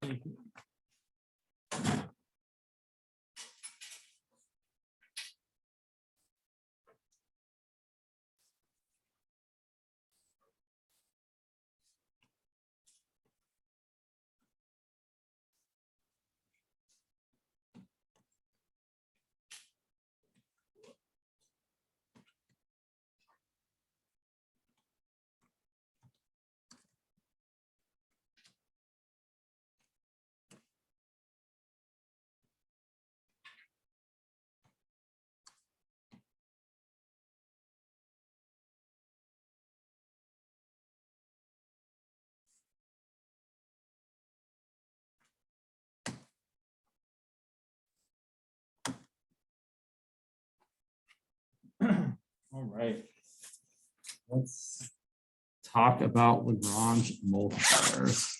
Thank you. All right. Let's talk about Lagrange multipliers.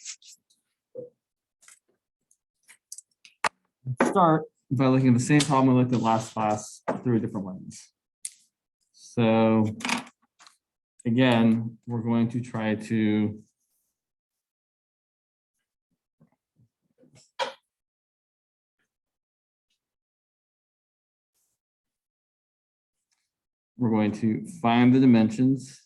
Let's start by looking at the same problem we looked at last class through a different lens. So again, we're going to try to find the dimensions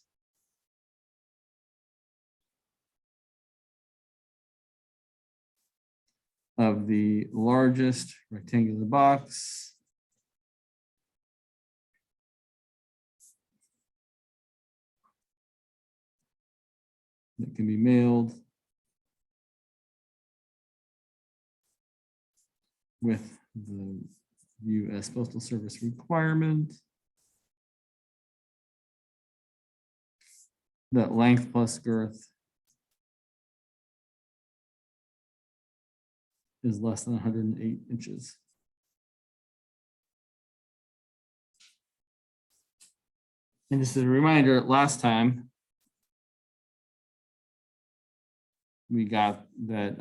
of the largest rectangular box that can be mailed with the U.S. Postal Service requirement that length plus girth is less than 108 inches. And just as a reminder, last time we got that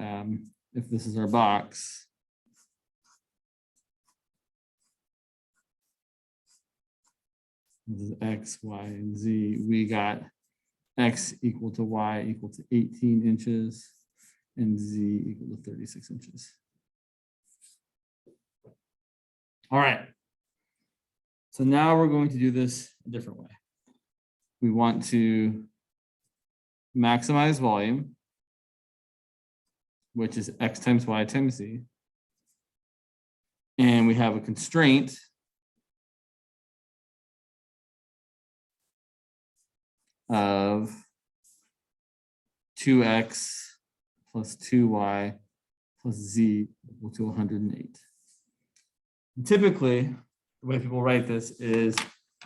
if this is our box, this is X, Y, and Z, we got X equal to Y equal to 18 inches and Z equal to 36 inches. All right. So now we're going to do this a different way. We want to maximize volume, which is X times Y times Z. And we have a constraint of 2x plus 2y plus z equal to 108. And typically, the way people write this is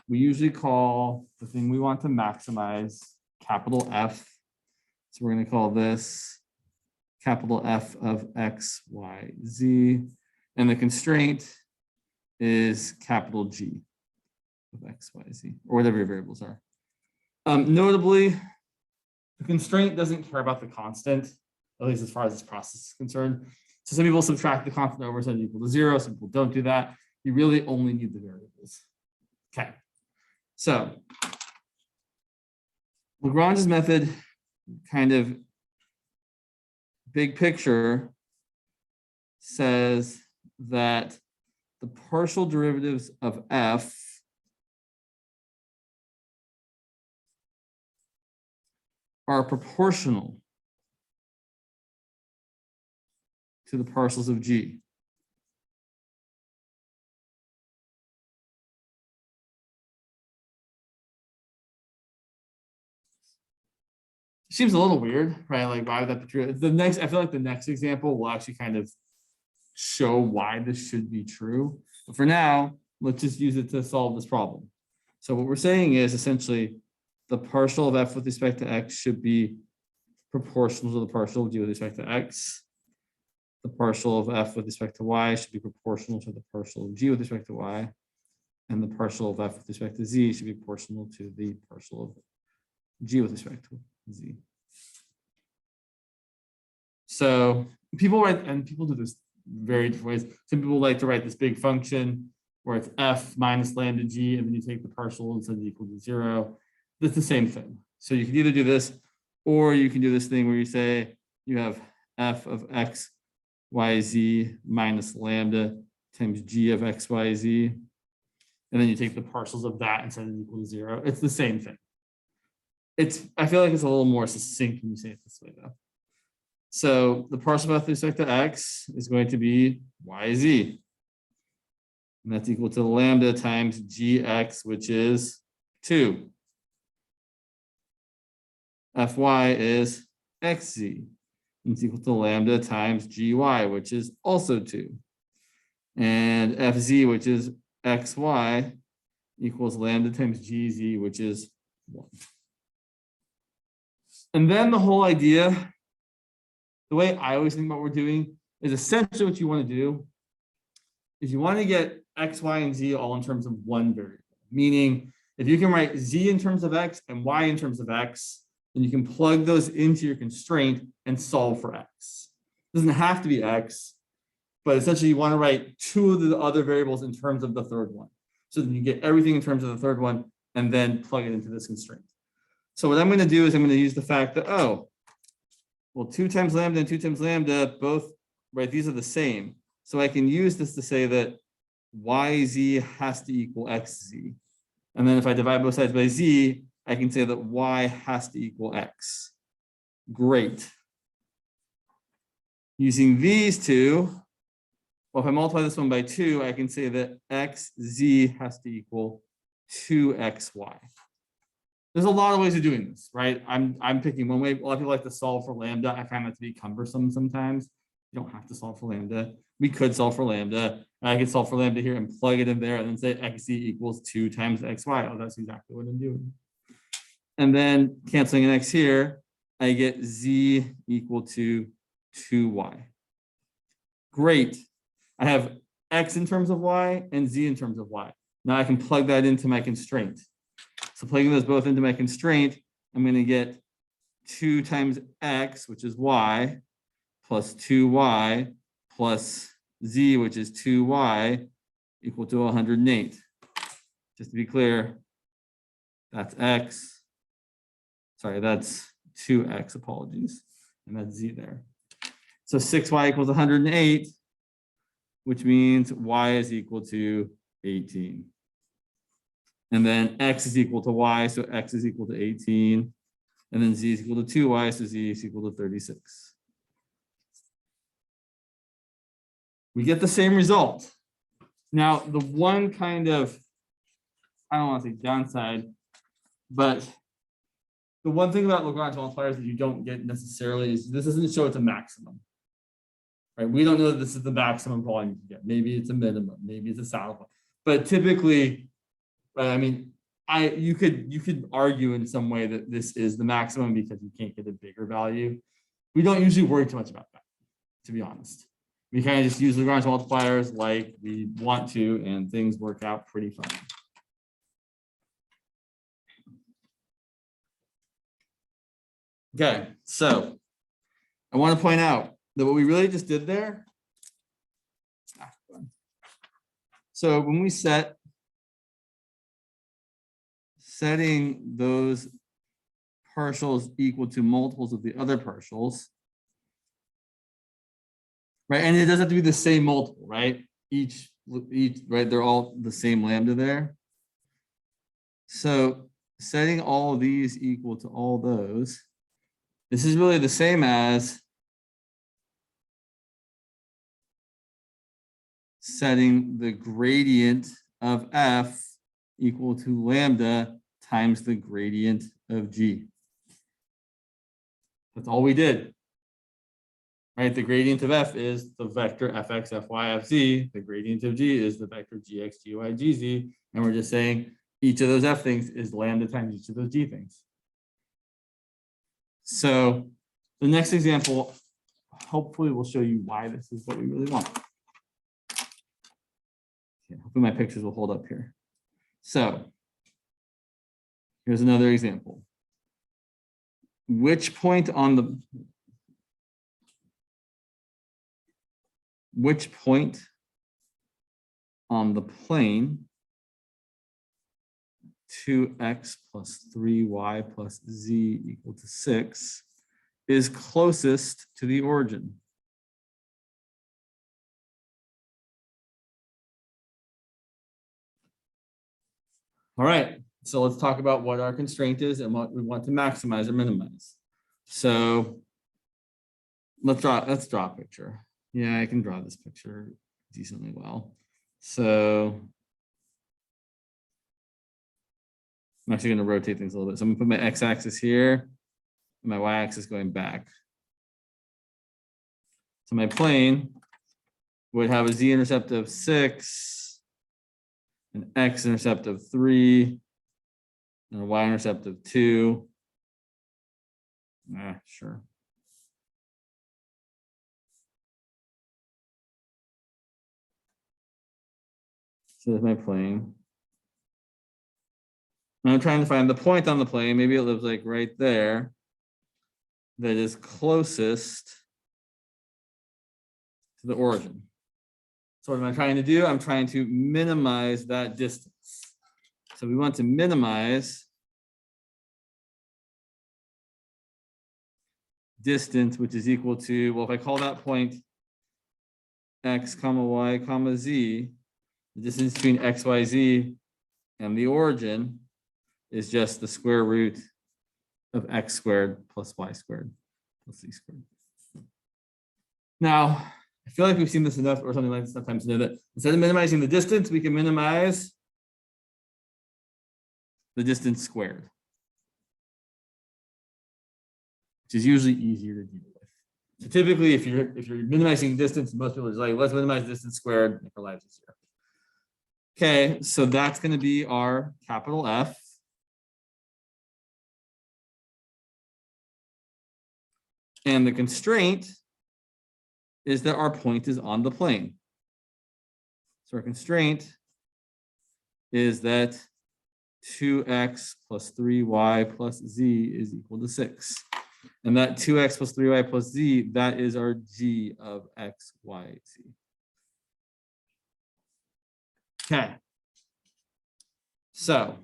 we usually call the thing we want to maximize capital F. So we're going to call this capital F of x, y, z. And the constraint is capital G of x, y, z, or whatever your variables are. Notably, the constraint doesn't care about the constant, at least as far as this process is concerned. So some people subtract the constant over so it's equal to 0. Some people don't do that. You really only need the variables. Okay. So Lagrange's method, kind of big picture, says that the partial derivatives of f are proportional to the partials of G. Seems a little weird, right? Like, why would that be true? The next, I feel like the next example will actually kind of show why this should be true. But for now, let's just use it to solve this problem. So what we're saying is essentially the partial of f with respect to x should be proportional to the partial of g with respect to x. The partial of f with respect to y should be proportional to the partial of g with respect to y. And the partial of f with respect to z should be proportional to the partial of g with respect to z. So people write, and people do this very different ways. Some people like to write this big function where it's f minus lambda g, and then you take the partial and set it equal to 0. That's the same thing. So you can either do this, or you can do this thing where you say you have f of x, y, z minus lambda times g of x, y, z. And then you take the partials of that and set it equal to 0. It's the same thing. I feel like it's a little more succinct when you say it this way, though. So the partial of f with respect to x is going to be y, z. And that's equal to lambda times gx, which is 2. Fy is xz. And it's equal to lambda times gy, which is also 2. And fz, which is xy, equals lambda times gz, which is 1. And then the whole idea, the way I always think about what we're doing is essentially what you want to do is you want to get x, y, and z all in terms of one variable. Meaning, if you can write z in terms of x and y in terms of x, then you can plug those into your constraint and solve for x. It doesn't have to be x, but essentially you want to write two of the other variables in terms of the third one. So then you get everything in terms of the third one and then plug it into this constraint. So what I'm going to do is I'm going to use the fact that, oh, well, 2 times lambda and 2 times lambda, both, right, these are the same. So I can use this to say that yz has to equal xz. And then if I divide both sides by z, I can say that y has to equal x. Great. Using these two, well, if I multiply this one by 2, I can say that xz has to equal 2xy. There's a lot of ways of doing this, right? I'm picking one way. A lot of people like to solve for lambda. I find that to be cumbersome sometimes. You don't have to solve for lambda. We could solve for lambda. I could solve for lambda here and plug it in there and then say xz equals 2 times xy. Oh, that's exactly what I'm doing. And then canceling an x here, I get z equal to 2y. Great. I have x in terms of y and z in terms of y. Now I can plug that into my constraint. So plugging those both into my constraint, I'm going to get 2 times x, which is y, plus 2y, plus z, which is 2y, equal to 108. Just to be clear, that's x. Sorry, that's 2x, apologies. And that's z there. So 6y equals 108, which means y is equal to 18. And then x is equal to y, so x is equal to 18. And then z is equal to 2y, so z is equal to 36. We get the same result. Now, the one kind of, I don't want to say downside, but the one thing about Lagrange multipliers that you don't get necessarily is this doesn't show it's a maximum. Right? We don't know that this is the maximum volume you can get. Maybe it's a minimum, maybe it's a saddle point. But typically, I mean, you could argue in some way that this is the maximum because you can't get a bigger value. We don't usually worry too much about that, to be honest. We kind of just use Lagrange multipliers like we want to, and things work out pretty fine. Okay, so I want to point out that what we really just did there. So when we setting those partials equal to multiples of the other partials, right? And it doesn't have to be the same multiple, right? Each, right? They're all the same lambda there. So setting all of these equal to all those, This is really the same as setting the gradient of f equal to lambda times the gradient of g. That's all we did. Right? The gradient of f is the vector fx, fy, fz. The gradient of g is the vector gx, gy, gz. And we're just saying each of those f things is lambda times each of those g things. So the next example, hopefully will show you why this is what we really want. Okay, hopefully my pictures will hold up here. So here's another example. Which point on the plane 2x plus 3y plus z equal to 6 is closest to the origin? All right, so let's talk about what our constraint is and what we want to maximize or minimize. So let's draw a picture. Yeah, I can draw this picture decently well. So I'm actually going to rotate things a little bit. So I'm going to put my x-axis here and my y-axis going back. So my plane would have a z-intercept of 6, an x-intercept of 3, and a y-intercept of 2. Sure. So there's my plane. And I'm trying to find the point on the plane. Maybe it lives like right there. That is closest to the origin. So what am I trying to do? I'm trying to minimize that distance. So we want to minimize distance, which is equal to, well, if I call that point x comma y comma z, the distance between x, y, z and the origin is just the square root of x squared plus y squared plus z squared. Now, I feel like we've seen this enough or something like this sometimes to know that instead of minimizing the distance, we can minimize the distance squared, which is usually easier to deal with. So typically, if you're minimizing distance, most people are like, let's minimize distance squared, make our lives easier. Okay, so that's going to be our capital F. And the constraint is that our point is on the plane. So our constraint is that 2x plus 3y plus z is equal to 6. And that 2x plus 3y plus z, that is our g of x, y, z. Okay. So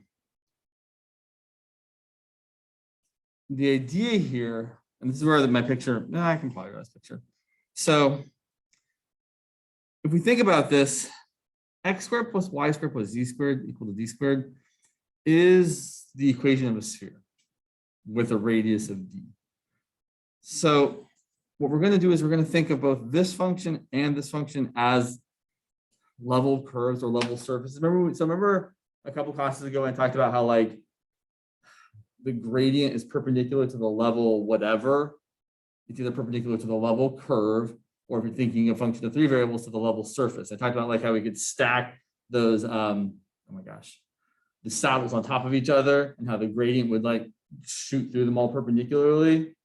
the idea here, and this is where my picture, I can probably draw this picture. So if we think about this, x squared plus y squared plus z squared equal to d squared is the equation of a sphere with a radius of d. So what we're going to do is we're going to think of both this function and this function as level curves or level surfaces. Remember a couple classes ago I talked about how like the gradient is perpendicular to the level whatever. It's either perpendicular to the level curve, or if you're thinking a function of 3 variables, to the level surface. I talked about like how we could stack those, oh my gosh, the saddles on top of each other and how the gradient would like shoot through them all perpendicularly.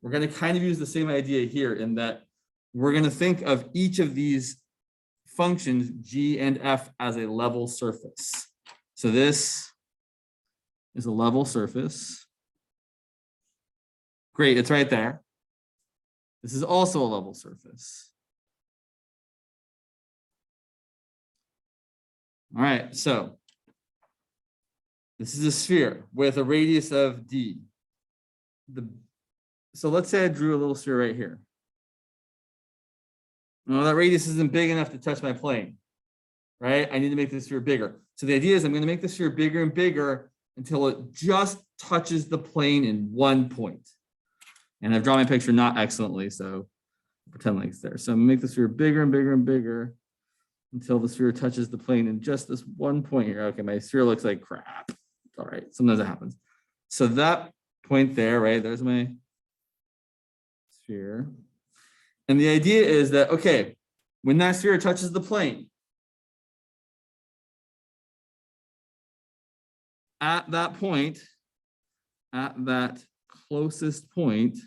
We're going to kind of use the same idea here in that we're going to think of each of these functions, g and f, as a level surface. So this is a level surface. Great, it's right there. This is also a level surface. All right, so this is a sphere with a radius of d. So let's say I drew a little sphere right here. No, that radius isn't big enough to touch my plane, right? I need to make this sphere bigger. So the idea is I'm going to make this sphere bigger and bigger until it just touches the plane in one point. And I've drawn my picture not excellently, so pretend like it's there. So I'm gonna make the sphere bigger and bigger and bigger until the sphere touches the plane in just this one point here. Okay, my sphere looks like crap. All right, sometimes it happens. So that point there, right, there's my sphere. And the idea is that, okay, when that sphere touches the plane, at that point, at that closest point,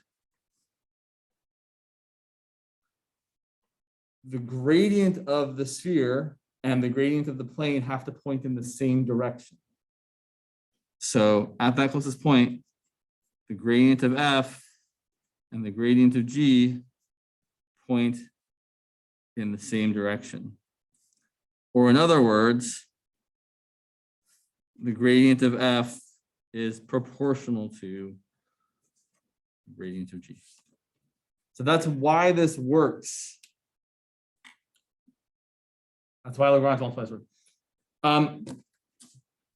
the gradient of the sphere and the gradient of the plane have to point in the same direction. So at that closest point, the gradient of f and the gradient of g point in the same direction. Or in other words, the gradient of f is proportional to the gradient of g. So that's why this works. That's why Lagrange multipliers work.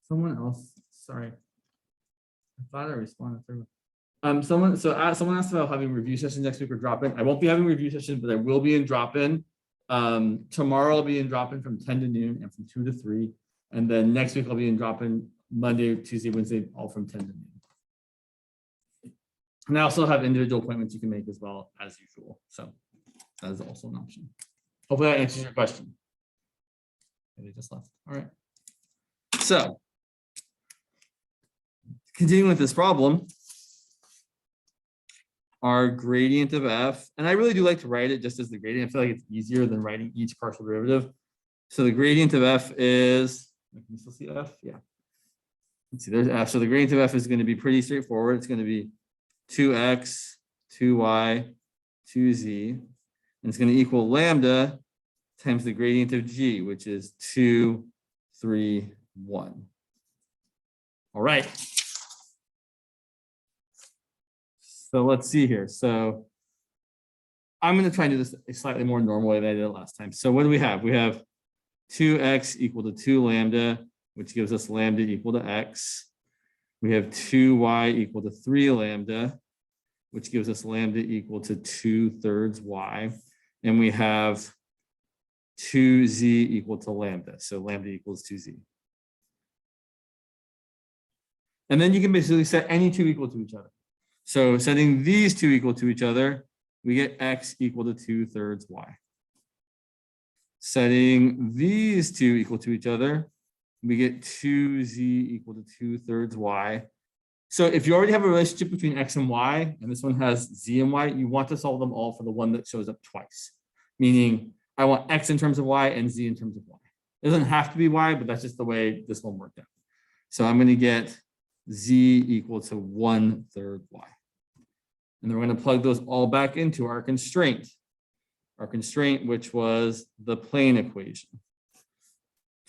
Someone else, sorry. I thought I responded. Someone asked about having review sessions next week or drop-in. I won't be having review sessions, but I will be in drop-in. Tomorrow I'll be in drop-in from 10 to noon and from 2 to 3. And then next week I'll be in drop-in Monday, Tuesday, Wednesday, all from 10 to noon. And I also have individual appointments you can make as well as usual. So that is also an option. Hopefully that answers your question. They just left. All right. So continuing with this problem, our gradient of f, and I really do like to write it just as the gradient. I feel like it's easier than writing each partial derivative. So the gradient of f is, can you still see f? Yeah. Let's see, there's f. So the gradient of f is going to be pretty straightforward. It's going to be 2x, 2y, 2z, and it's going to equal lambda times the gradient of g, which is 2, 3, 1. All right. So let's see here. So I'm going to try and do this a slightly more normal way than I did it last time. So what do we have? We have 2x equal to 2 lambda, which gives us lambda equal to x. We have 2y equal to 3 lambda, which gives us lambda equal to 2/3 y. And we have 2z equal to lambda. So lambda equals 2z. And then you can basically set any two equal to each other. So setting these two equal to each other, we get x equal to 2/3 y. Setting these two equal to each other, we get 2z equal to 2/3 y. So if you already have a relationship between x and y, and this one has z and y, you want to solve them all for the one that shows up twice. Meaning I want x in terms of y and z in terms of y. It doesn't have to be y, but that's just the way this one worked out. So I'm going to get z equal to 1/3 y. And then we're going to plug those all back into our constraint. Our constraint, which was the plane equation.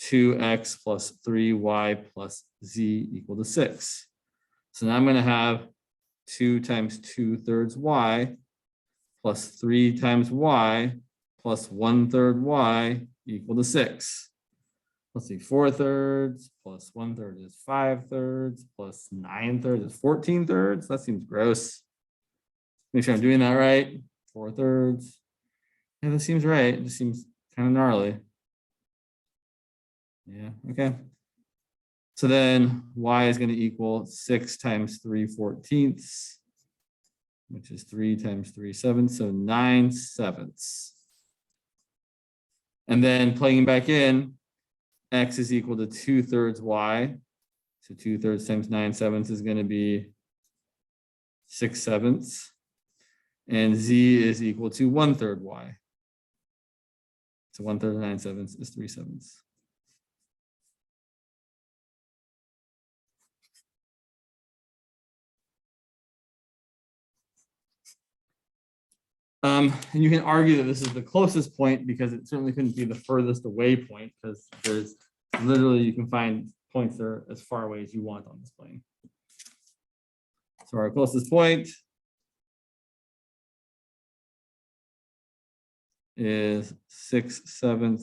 2x plus 3y plus z equal to 6. So now I'm going to have 2 times 2/3 y plus 3 times y plus 1/3 y equal to 6. Let's see, 4/3 plus 1/3 is 5/3 plus 9/3 is 14/3. That seems gross. Make sure I'm doing that right. 4/3. Yeah, that seems right. It just seems kind of gnarly. Yeah, okay. So then y is going to equal 6 times 3/14, which is 3 times 3/7, so 9/7. And then plugging back in, x is equal to 2/3 y. So 2/3 times 9/7 is going to be 6/7. And z is equal to 1/3 y. So 1/3 of 9/7 is 3/7. And you can argue that this is the closest point because it certainly couldn't be the furthest away point because there's literally, you can find points that are as far away as you want on this plane. So our closest point is 6/7.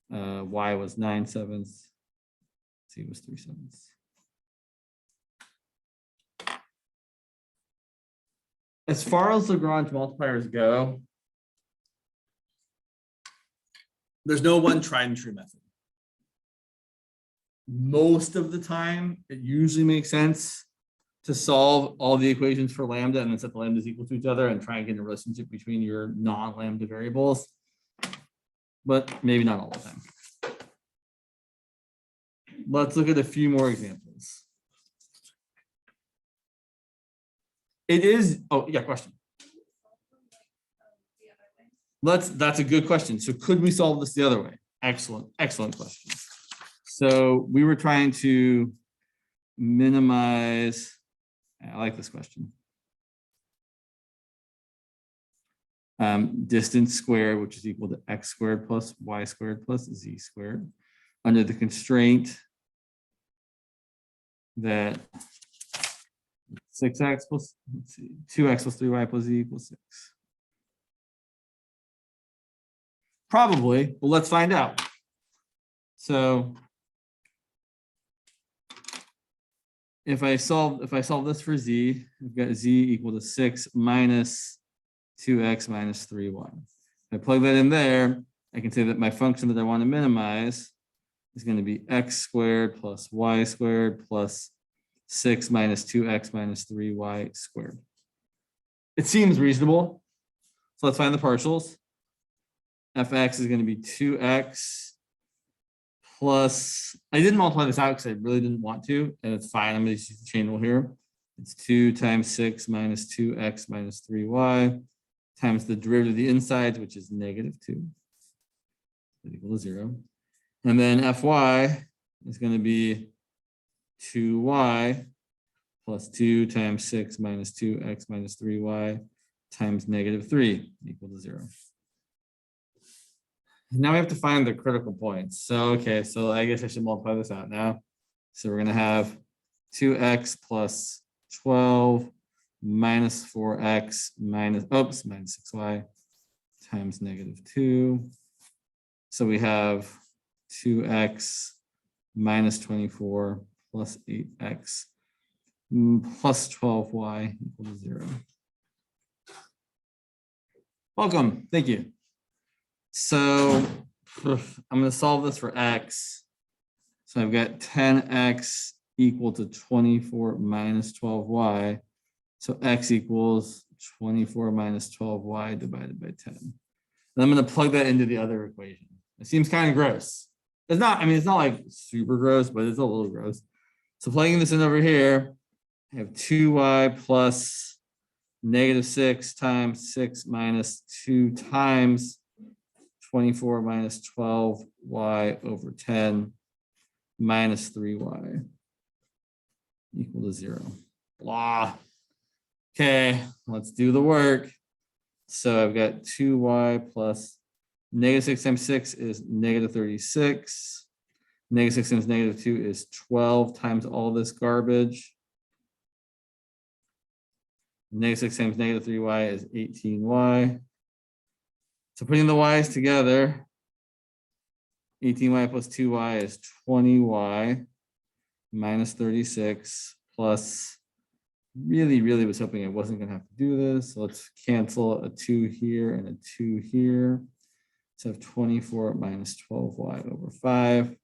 Y was 9/7. Z was 3/7. as far as Lagrange multipliers go, there's no one tried and true method. Most of the time, it usually makes sense to solve all the equations for lambda and then set the lambdas equal to each other and try and get a relationship between your non-lambda variables. But maybe not all the time. Let's look at a few more examples. It is, oh yeah, question. That's a good question. So could we solve this the other way? Excellent, excellent question. So we were trying to minimize, I like this question. Distance squared, which is equal to x squared plus y squared plus z squared, under the constraint that 6x plus, let's see, 2x plus 3y plus z equals 6. Probably, but let's find out. So if I solve this for z, I've got z equal to 6 minus 2x minus 3y. If I plug that in there, I can say that my function that I want to minimize is going to be x squared plus y squared plus 6 minus 2x minus 3y squared. It seems reasonable. So let's find the partials. Fx is going to be 2x plus, I didn't multiply this out because I really didn't want to, and it's fine. I'm going to use the chain rule here. It's 2 times 6 minus 2x minus 3y times the derivative of the insides, which is -2, equal to 0. And then Fy is going to be 2y plus 2 times 6 minus 2x minus 3y times -3 equal to 0. Now we have to find the critical points. So, okay, so I guess I should multiply this out now. So we're going to have 2x plus 12 minus 4x minus 6y times -2. So we have 2x minus 24 plus 8x plus 12y equal to 0. Welcome. Thank you. So I'm going to solve this for x. So I've got 10x equal to 24 minus 12y. So x equals 24 minus 12y divided by 10. And I'm going to plug that into the other equation. It seems kind of gross. It's not, I mean, it's not like super gross, but it's a little gross. So plugging this in over here, I have 2y plus -6 times 6 minus 2 times 24 minus 12y over 10 minus 3y equal to 0. Blah. Okay, let's do the work. So I've got 2y plus -6 times 6 is -36. -6 times -2 is 12 times all this garbage. -6 times -3y is 18y. So putting the y's together, 18y plus 2y is 20y minus 36 plus, really was hoping I wasn't going to have to do this. So let's cancel a 2 here and a 2 here. So I have 24 minus 12y over 5.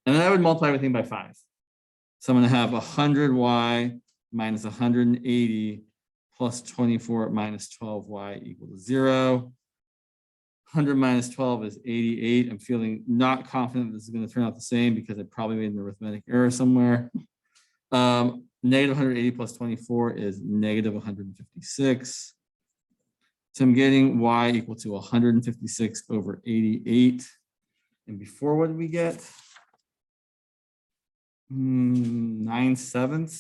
And then I would multiply everything by 5. So I'm going to have 100y minus 180 plus 24 minus 12y equal to 0. 100 minus 12 is 88. I'm feeling not confident this is going to turn out the same because I probably made an arithmetic error somewhere. -180 plus 24 is -156. So I'm getting y equal to 156 over 88. And before, what did we get? 9/7.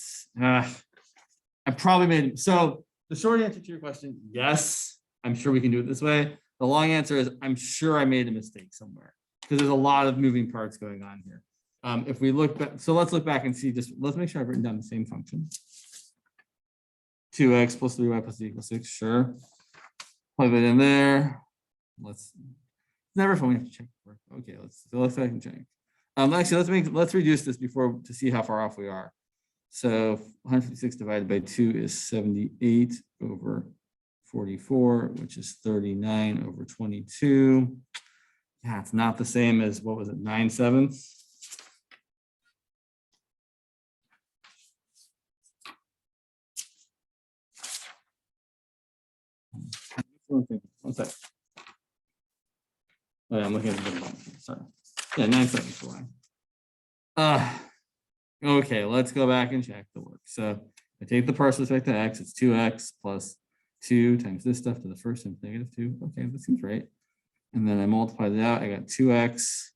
I probably made, so the short answer to your question, yes, I'm sure we can do it this way. The long answer is I'm sure I made a mistake somewhere because there's a lot of moving parts going on here. If we look back, so let's look back and see, let's make sure I've written down the same function. 2x plus 3y plus z equals 6, sure. Plug it in there. It's never fun, we have to check. Okay, let's go ahead and check. Actually, let's reduce this before to see how far off we are. So 156 divided by 2 is 78 over 44, which is 39 over 22. Yeah, it's not the same as, what was it, 9/7? One sec. Oh, yeah, I'm looking at the different one. Sorry. Yeah, 9/7. Okay, let's go back and check the work. So I take the partial respect to x, it's 2x plus 2 times this stuff to the first times -2. Okay, that seems right. And then I multiply it out. I got 2x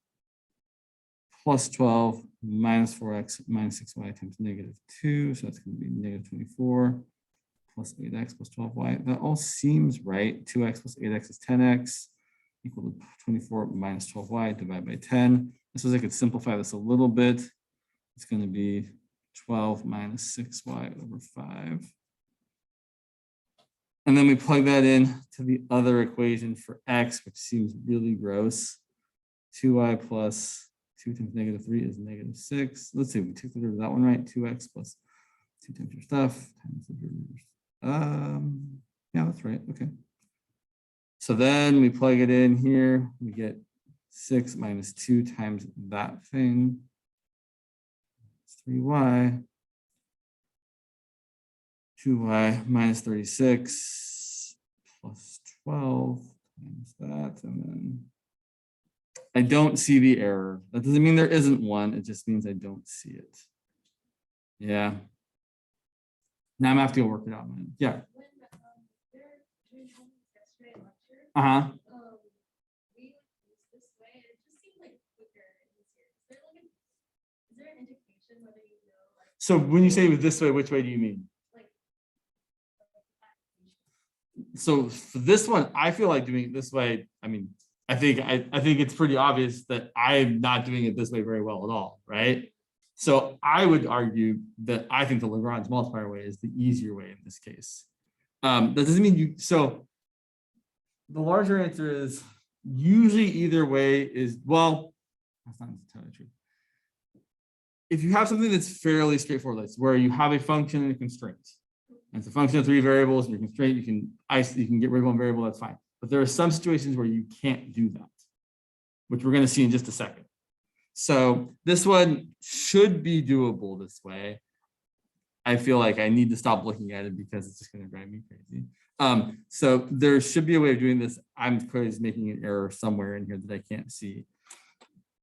plus 12 minus 4x minus 6y times -2. So that's going to be -24 plus 8x plus 12y. That all seems right. 2x plus 8x is 10x equal to 24 minus 12y divided by 10. This was, I could simplify this a little bit. It's going to be 12 minus 6y over 5. And then we plug that in to the other equation for x, which seems really gross. 2y plus 2 times -3 is -6. Let's see, we took the derivative of that one, right? 2x plus 2 times your stuff times the derivative. Yeah, that's right. Okay. So then we plug it in here. We get 6 minus 2 times that thing. 3y. 2y minus 36 plus 12 times that. And then I don't see the error. That doesn't mean there isn't one. It just means I don't see it. Yeah. Now I'm gonna have to go work it out, man. Yeah. Uh-huh. So when you say this way, which way do you mean? So for this one, I feel like doing it this way. I mean, I think it's pretty obvious that I'm not doing it this way very well at all, right? So I would argue that I think the Lagrange multiplier way is the easier way in this case. That doesn't mean you. So the larger answer is usually either way is, well, that's not entirely true. If you have something that's fairly straightforward, that's where you have a function and a constraint, and it's a function of 3 variables, and your constraint, you can get rid of one variable, that's fine. But there are some situations where you can't do that, which we're going to see in just a second. So this one should be doable this way. I feel like I need to stop looking at it because it's just going to drive me crazy. So there should be a way of doing this. I'm clearly just making an error somewhere in here that I can't see.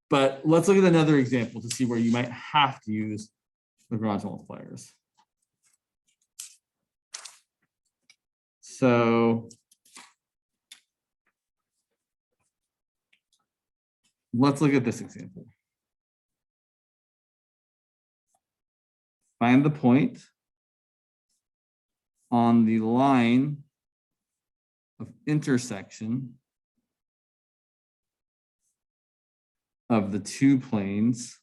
But let's look at another example to see where you might have to use Lagrange multipliers. So let's look at this example. Find the point on the line of intersection of the two planes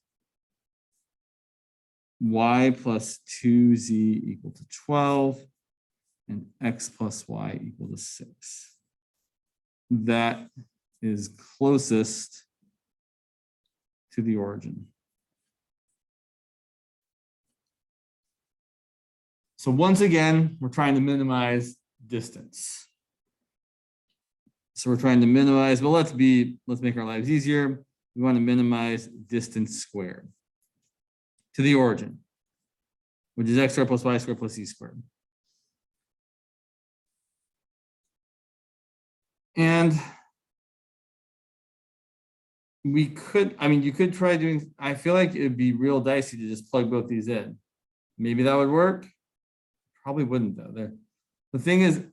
y plus 2z equal to 12 and x plus y equal to 6. That is closest to the origin. So once again, we're trying to minimize distance. So we're trying to minimize, well, let's make our lives easier. We want to minimize distance squared to the origin, which is x squared plus y squared plus z squared. And we could, I mean, you could try doing, I feel like it'd be real dicey to just plug both these in. Maybe that would work. Probably wouldn't though. The thing is,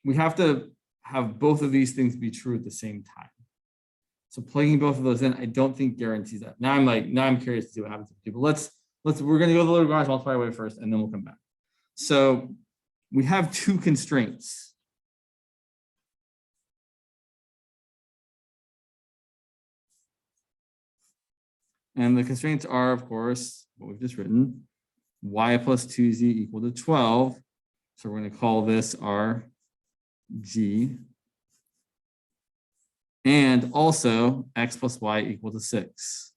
we have to have both of these things be true at the same time. So plugging both of those in, I don't think guarantees that. Now I'm curious to see what happens to people. We're going to go the Lagrange multiplier way first, and then we'll come back. So we have two constraints. And the constraints are, of course, what we've just written, y plus 2z equal to 12. So we're going to call this our G. And also x plus y equal to 6,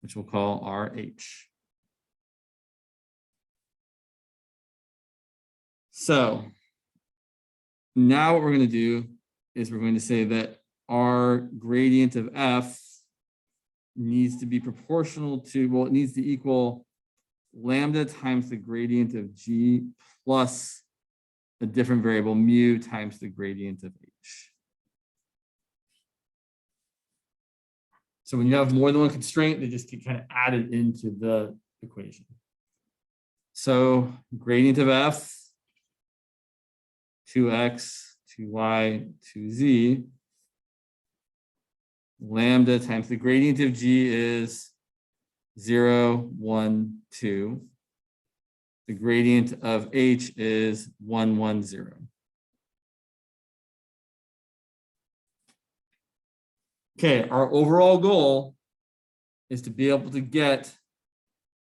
which we'll call our H. So now what we're going to do is we're going to say that our gradient of f needs to be proportional to, well, it needs to equal lambda times the gradient of g plus a different variable mu times the gradient of h. So when you have more than one constraint, they just get kind of added into the equation. So gradient of f, 2x, 2y, 2z, lambda times the gradient of g is 0, 1, 2. The gradient of h is 1, 1, 0. Okay, our overall goal is to be able to get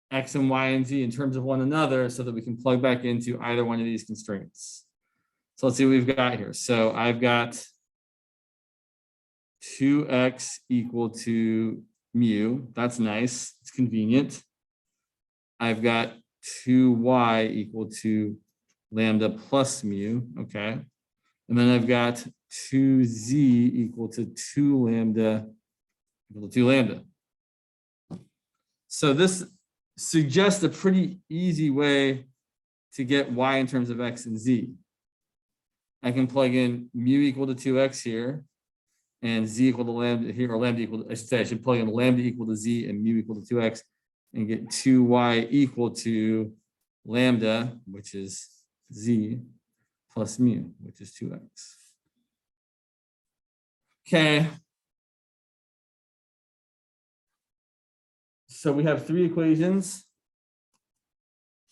x and y and z in terms of one another so that we can plug back into either one of these constraints. So let's see what we've got here. So I've got 2x equal to mu. That's nice. It's convenient. I've got 2y equal to lambda plus mu. Okay. And then I've got 2z equal to 2 lambda equal to 2 lambda. So this suggests a pretty easy way to get y in terms of x and z. I can plug in mu equal to 2x here and z equal to lambda here, or lambda equal to, I should say, I should plug in lambda equal to z and mu equal to 2x and get 2y equal to lambda, which is z, plus mu, which is 2x. Okay. So we have 3 equations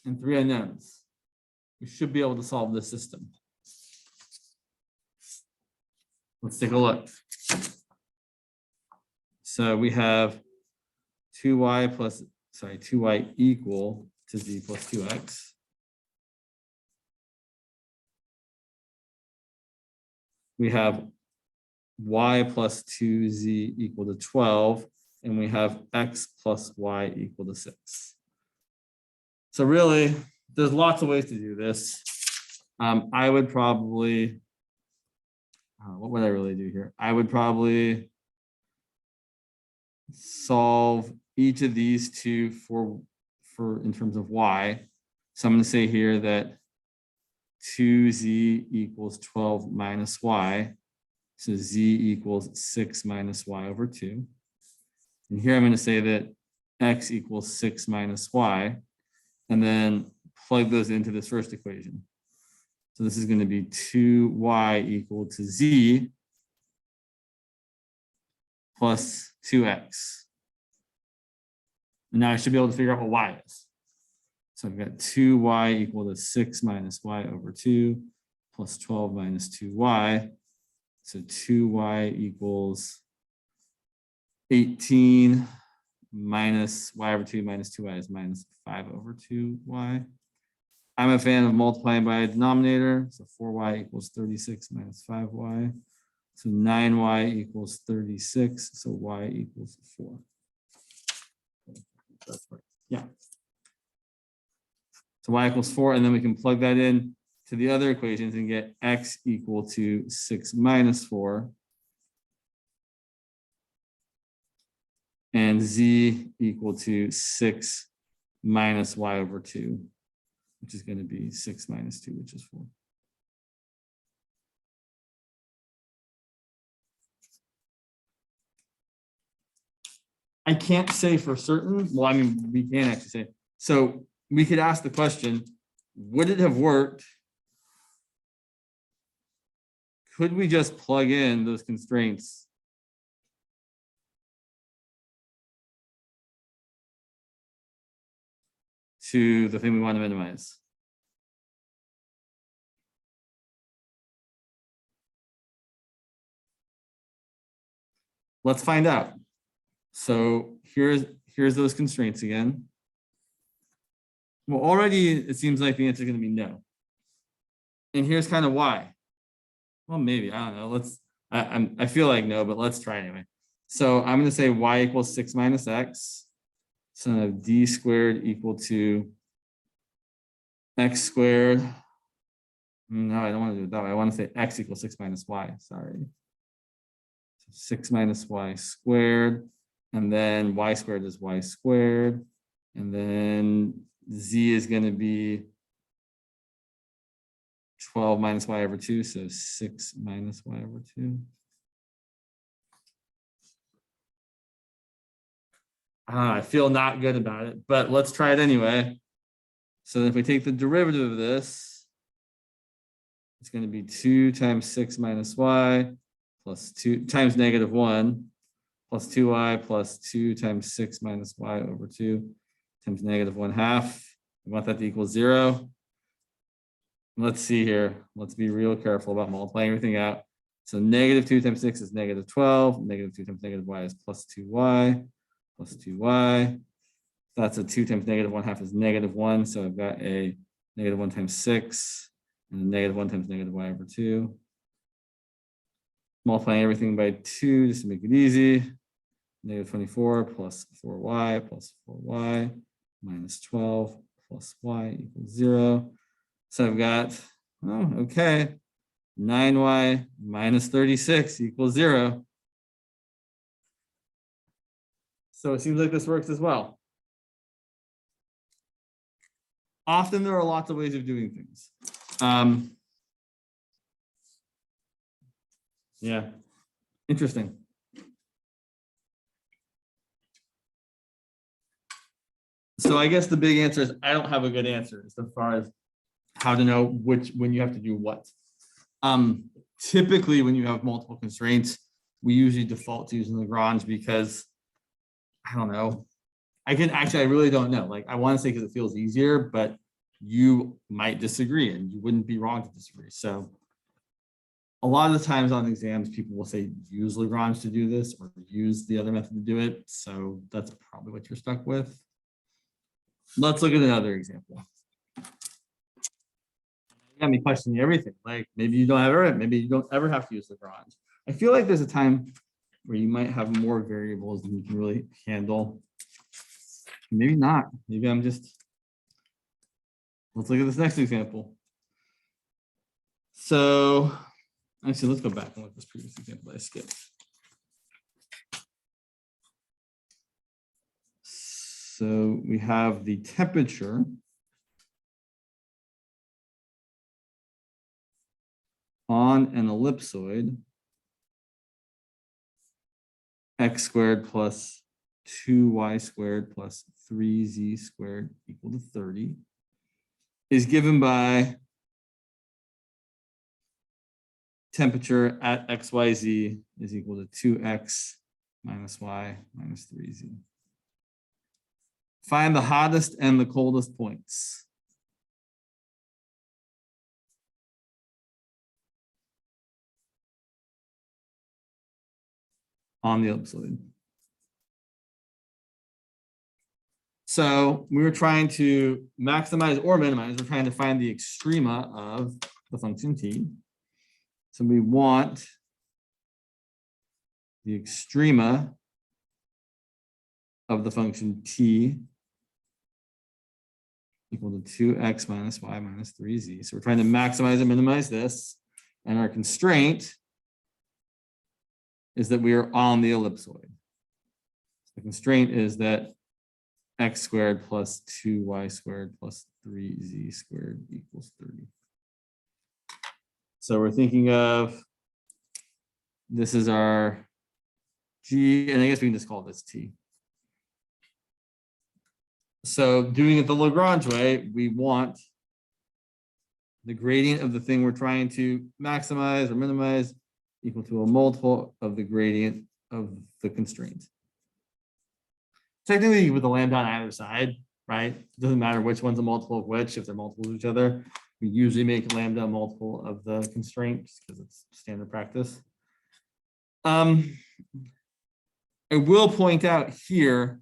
and 3 unknowns. We should be able to solve this system. Let's take a look. So we have 2y equal to z plus 2x. We have y plus 2z equal to 12, and we have x plus y equal to 6. So really, there's lots of ways to do this. I would probably, what would I really do here? I would probably solve each of these two for in terms of y. So I'm going to say here that 2z equals 12 minus y. So z equals 6 minus y over 2. And here I'm going to say that x equals 6 minus y, and then plug those into this first equation. So this is going to be 2y equal to z plus 2x. And now I should be able to figure out what y is. So I've got 2y equal to 6 minus y over 2 plus 12 minus 2y. So 2y equals 18 minus y over 2 minus 2y is minus 5 over 2y. I'm a fan of multiplying by a denominator. So 4y equals 36 minus 5y. So 9y equals 36. So y equals 4. That's right. Yeah. So y equals 4, and then we can plug that in to the other equations and get x equal to 6 minus 4. And z equal to 6 minus y over 2, which is going to be 6 minus 2, which is 4. I can't say for certain. Well, I mean, we can actually say. So we could ask the question, would it have worked? Could we just plug in those constraints to the thing we want to minimize? Let's find out. So here's those constraints again. Well, already it seems like the answer is going to be no. And here's kind of why. Well, maybe, I don't know. I feel like no, but let's try anyway. So I'm going to say y equals 6 minus x. So I have d squared equal to x squared No, I don't want to do it that way. I want to say x equals 6 minus y. Sorry. So 6 minus y squared. And then y squared is y squared. And then z is going to be 12 minus y over 2. So 6 minus y over 2. I feel not good about it, but let's try it anyway. So if we take the derivative of this, it's going to be 2 times 6 minus y plus 2 times -1 plus 2y plus 2 times 6 minus y over 2 times -1/2. We want that to equal 0. Let's see here. Let's be real careful about multiplying everything out. So -2 times 6 is -12. -2 times -y is plus 2y. Plus 2y. That's a 2 times -1/2 is -1. So I've got a -1 times 6 and a -1 times -y over 2. Multiplying everything by 2 just to make it easy. -24 plus 4y plus 4y minus 12 plus y equals 0. So I've got, oh, okay, 9y minus 36 equals 0. So it seems like this works as well. Often there are lots of ways of doing things. Yeah, interesting. So I guess the big answer is I don't have a good answer as far as how to know when you have to do what. Typically, when you have multiple constraints, we usually default to using Lagrange because I don't know. I really don't know. Like I want to say because it feels easier, but you might disagree and you wouldn't be wrong to disagree. So a lot of the times on exams, people will say use Lagrange to do this or use the other method to do it. So that's probably what you're stuck with. Let's look at another example. You got me questioning everything. Like maybe you don't ever have to use Lagrange. I feel like there's a time where you might have more variables than you can really handle. Maybe not. Maybe I'm just. Let's look at this next example. So actually, let's go back and look at this previous example I skipped. So we have the temperature on an ellipsoid, x squared plus 2y squared plus 3z squared equal to 30 is given by temperature at xyz is equal to 2x minus y minus 3z. Find the hottest and the coldest points. On the ellipsoid. So we were trying to maximize or minimize. We're trying to find the extrema of the function t. So we want the extrema of the function t equal to 2x minus y minus 3z. So we're trying to maximize and minimize this. And our constraint is that we are on the ellipsoid. The constraint is that x squared plus 2y squared plus 3z squared equals 30. So we're thinking of, this is our g, and I guess we can just call this t. So doing it the Lagrange way, we want the gradient of the thing we're trying to maximize or minimize equal to a multiple of the gradient of the constraint. Technically, with the lambda on either side, right? It doesn't matter which one's a multiple of which, if they're multiples of each other. We usually make lambda a multiple of the constraint just because it's standard practice. I will point out here,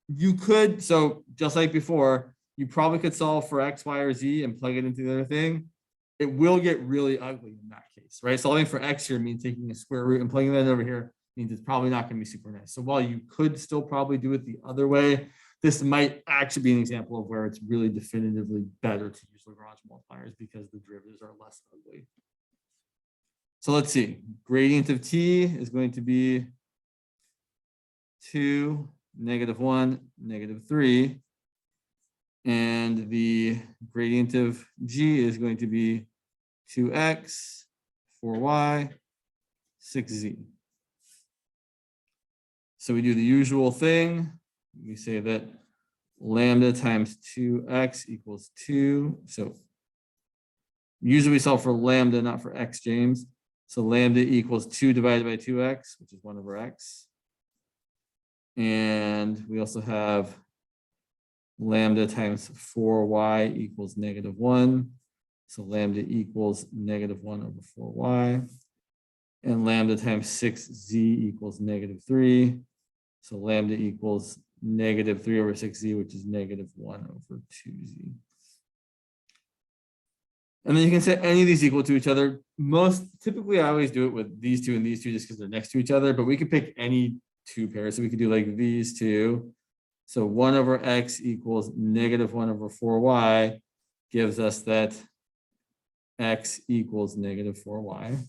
you could, so just like before, you probably could solve for x, y, or z and plug it into the other thing. It will get really ugly in that case, right? Solving for x here means taking a square root and plugging that over here means it's probably not going to be super nice. So while you could still probably do it the other way, this might actually be an example of where it's really definitively better to use Lagrange multipliers because the derivatives are less ugly. So let's see, gradient of t is going to be 2, -1, -3. And the gradient of g is going to be 2x, 4y, 6z. So we do the usual thing. We say that lambda times 2x equals 2. So usually we solve for lambda, not for x, James. So lambda equals 2 divided by 2x, which is 1 over x. And we also have lambda times 4y equals -1. So lambda equals -1 over 4y. And lambda times 6z equals -3. So lambda equals -3 over 6z, which is -1 over 2z. And then you can set any of these equal to each other. Typically, I always do it with these two and these two just because they're next to each other, but we could pick any two pairs. So we could do like these two. So 1 over x equals -1 over 4y gives us that x equals -4y,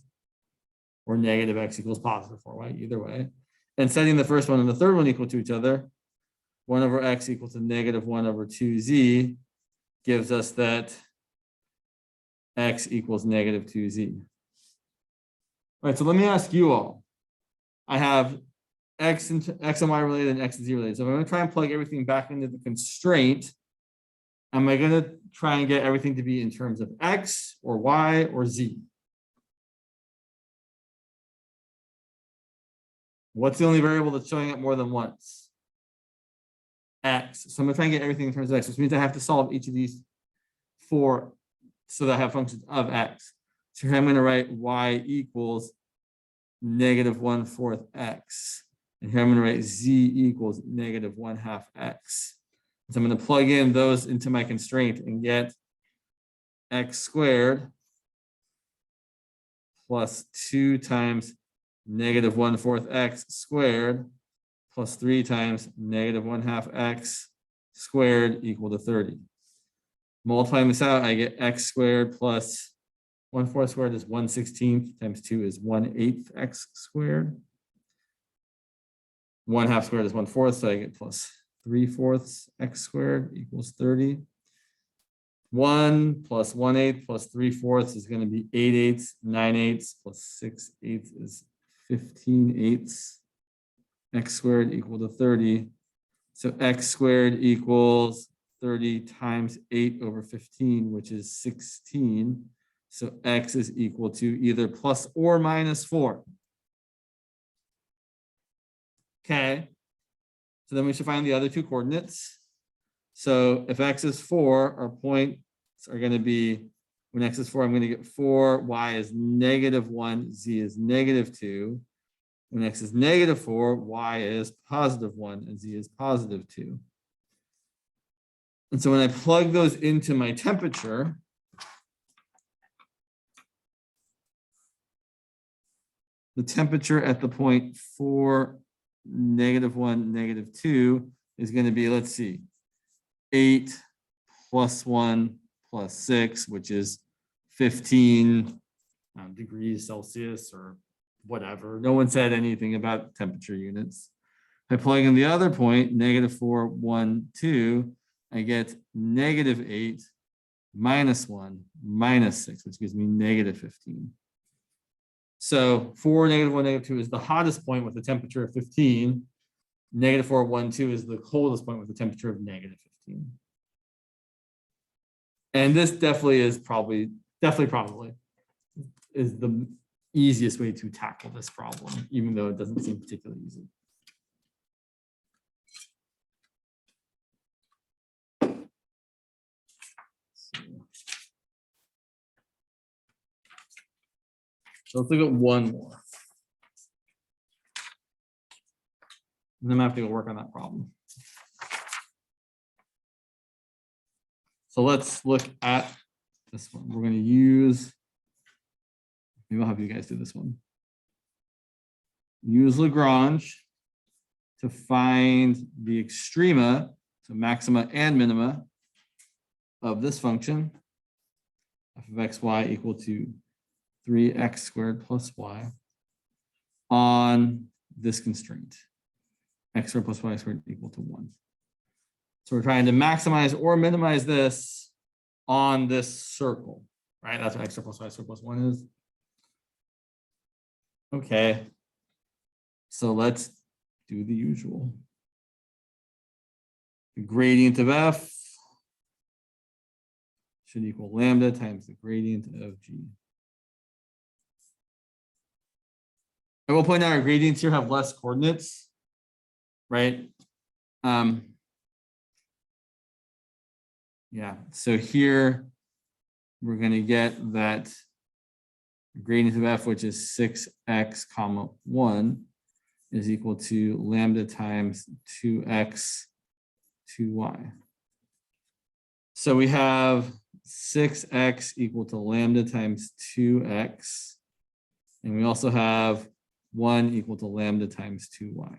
or -x equals +4y, either way. And setting the first one and the third one equal to each other, 1 over x equal to -1 over 2z gives us that x equals -2z. All right, so let me ask you all. I have x and y related and x and z related. So I'm going to try and plug everything back into the constraint. Am I going to try and get everything to be in terms of x or y or z? What's the only variable that's showing up more than once? X. So I'm going to try and get everything in terms of x, which means I have to solve each of these four so that I have functions of x. So here I'm going to write y equals -1/4 x. And here I'm going to write z equals -1/2 x. So I'm going to plug in those into my constraint and get x squared plus 2 times -1/4 x squared plus 3 times -1/2 x squared equal to 30. Multiplying this out, I get x squared plus 1/4 squared is 1/16 times 2 is 1/8 x squared. 1/2 squared is 1/4, so I get plus 3/4 x squared equals 30. 1 plus 1/8 plus 3/4 is going to be 8/8, 9/8 plus 6/8 is 15/8 x squared equal to 30. So x squared equals 30 times 8 over 15, which is 16. So x is equal to either plus or minus 4. Okay. So then we should find the other two coordinates. So if x is 4, our points are going to be, when x is 4, I'm going to get 4, y is -1, z is -2. When x is -4, y is +1, and z is +2. And so when I plug those into my temperature, the temperature at the point 4, -1, -2 is going to be, let's see, 8 plus 1 plus 6, which is 15 degrees Celsius or whatever. No one said anything about temperature units. If I plug in the other point, -4, 1, 2, I get -8 minus 1 minus 6, which gives me -15. So 4, -1, -2 is the hottest point with a temperature of 15. -4, 1, 2 is the coldest point with a temperature of -15. And this definitely is probably is the easiest way to tackle this problem, even though it doesn't seem particularly easy. So let's look at one more. And then I have to go work on that problem. So let's look at this one. We're going to use, maybe I'll have you guys do this one. Use Lagrange to find the extrema. So maxima and minima of this function, f of xy equal to 3x squared plus y on this constraint, x squared plus y squared equal to 1. So we're trying to maximize or minimize this on this circle, right? That's what x squared plus y squared plus 1 is. Okay, so let's do the usual. The gradient of f should equal lambda times the gradient of g. I will point out our gradients here have less coordinates, right? Yeah, so here we're going to get that gradient of f, which is 6x comma 1, is equal to lambda times 2x 2y. So we have 6x equal to lambda times 2x, and we also have 1 equal to lambda times 2y.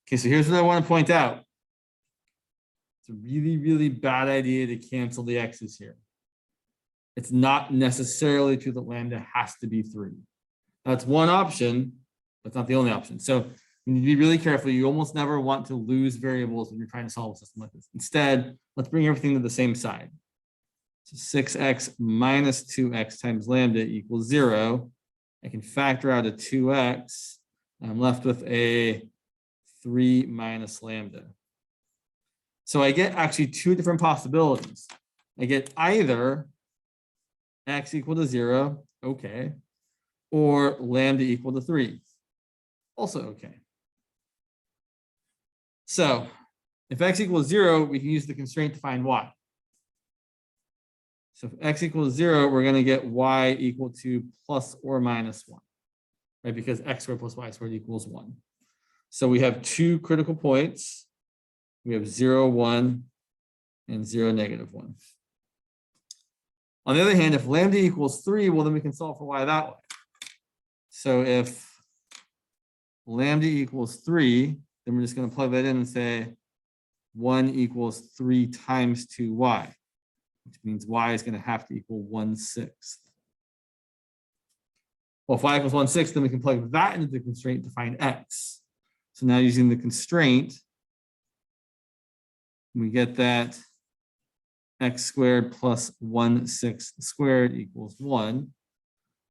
Okay, so here's what I want to point out. It's a really, really bad idea to cancel the x's here. It's not necessarily true that lambda has to be 3. That's one option, but it's not the only option. So you need to be really careful. You almost never want to lose variables when you're trying to solve a system like this. Instead, let's bring everything to the same side. So 6x minus 2x times lambda equals 0. I can factor out a 2x. I'm left with a 3 minus lambda. So I get actually two different possibilities. I get either x equal to 0, okay, or lambda equal to 3, also okay. So if x equals 0, we can use the constraint to find y. So if x equals 0, we're going to get y equal to plus or minus 1, right? Because x squared plus y squared equals 1. So we have two critical points. We have 0, 1, and 0, negative 1. On the other hand, if lambda equals 3, well, then we can solve for y that way. So if lambda equals 3, then we're just going to plug that in and say 1 equals 3 times 2y, which means y is going to have to equal 1/6. Well, if y equals 1/6, then we can plug that into the constraint to find x. So now using the constraint, we get that x squared plus 1/6 squared equals 1.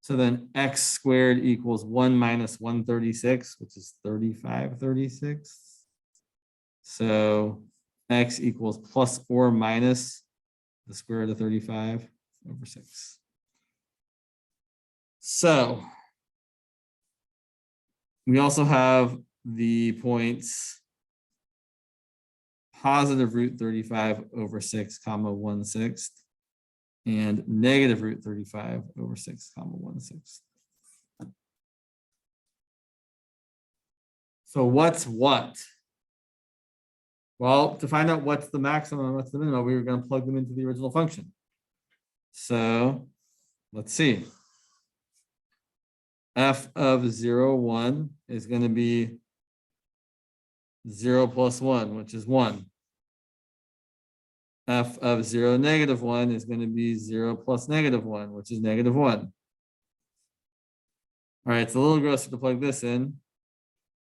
So then x squared equals 1 minus 1/36, which is 35/36. So x equals plus or minus the square root of 35/6. So we also have the points positive root 35/6 comma 1/6 and negative root 35/6 comma 1/6. So what's what? Well, to find out what's the maximum and what's the minimum, we were going to plug them into the original function. So let's see. F of 0, 1 is going to be 0 plus 1, which is 1. F of 0, negative 1 is going to be 0 plus negative 1, which is negative 1. All right, it's a little grosser to plug this in.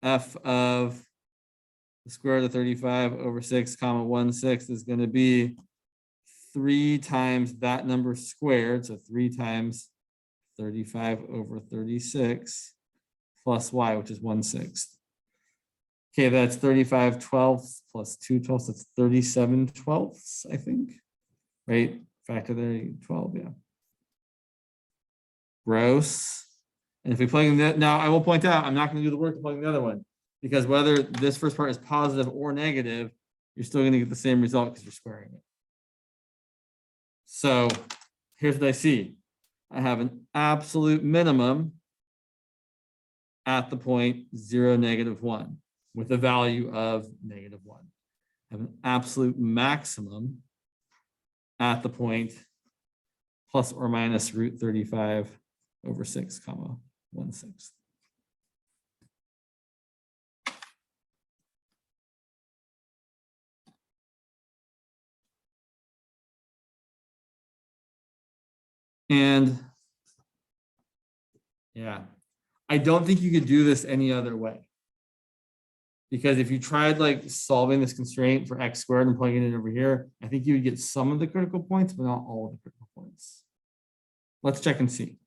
F of the square root of 35/6 comma 1/6 is going to be 3 times that number squared, so 3 times 35/36 plus y, which is 1/6. Okay, that's 35/12 plus 2/12, that's 37/12, I think. Right? Factor there, 12, yeah. Gross. And if we plug in that, now I will point out, I'm not going to do the work to plug in the other one, because whether this first part is positive or negative, you're still going to get the same result because you're squaring it. So here's what I see. I have an absolute minimum at the point 0, negative 1 with a value of negative 1. I have an absolute maximum at the point plus or minus root 35/6 comma 1/6. And yeah, I don't think you could do this any other way. Because if you tried like solving this constraint for x squared and plugging it in over here, I think you would get some of the critical points, but not all of the critical points. Let's check and see.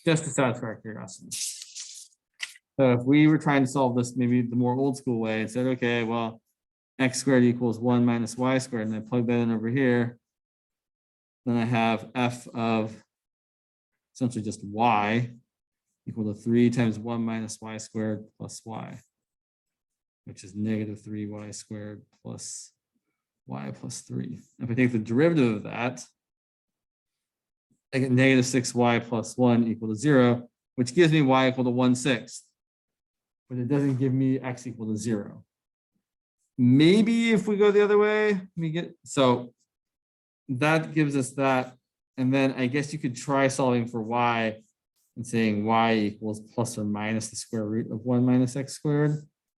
Just to satisfy our curiosity. So if we were trying to solve this maybe the more old school way and said, okay, well, x squared equals 1 minus y squared, and I plug that in over here, then I have f of essentially just y equal to 3 times 1 minus y squared plus y, which is negative 3y squared plus y plus 3. If I take the derivative of that, I get negative 6y plus 1 equal to 0, which gives me y equal to 1/6. But it doesn't give me x equal to 0. Maybe if we go the other way, we get, so that gives us that. And then I guess you could try solving for y and saying y equals plus or minus the square root of 1 minus x squared,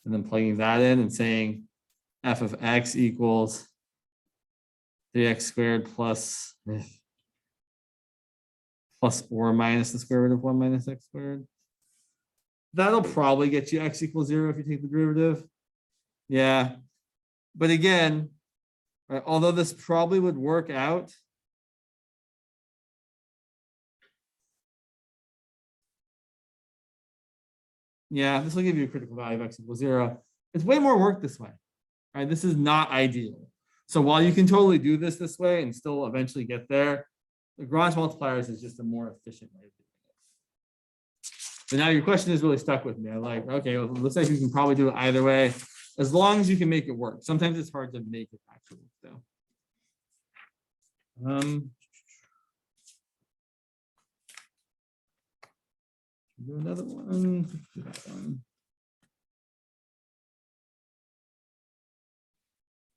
and then plugging that in and saying f of x equals 3x squared plus or minus the square root of 1 minus x squared. That'll probably get you x equals 0 if you take the derivative. Yeah. But again, right, although this probably would work out, yeah, this will give you a critical value of x equals 0. It's way more work this way. Right? This is not ideal. So while you can totally do this way and still eventually get there, Lagrange multipliers is just a more efficient way of doing it. But now your question is really stuck with me. I'm like, okay, well, it looks like you can probably do it either way, as long as you can make it work. Sometimes it's hard to make it actually work though. Do another one. Do that one.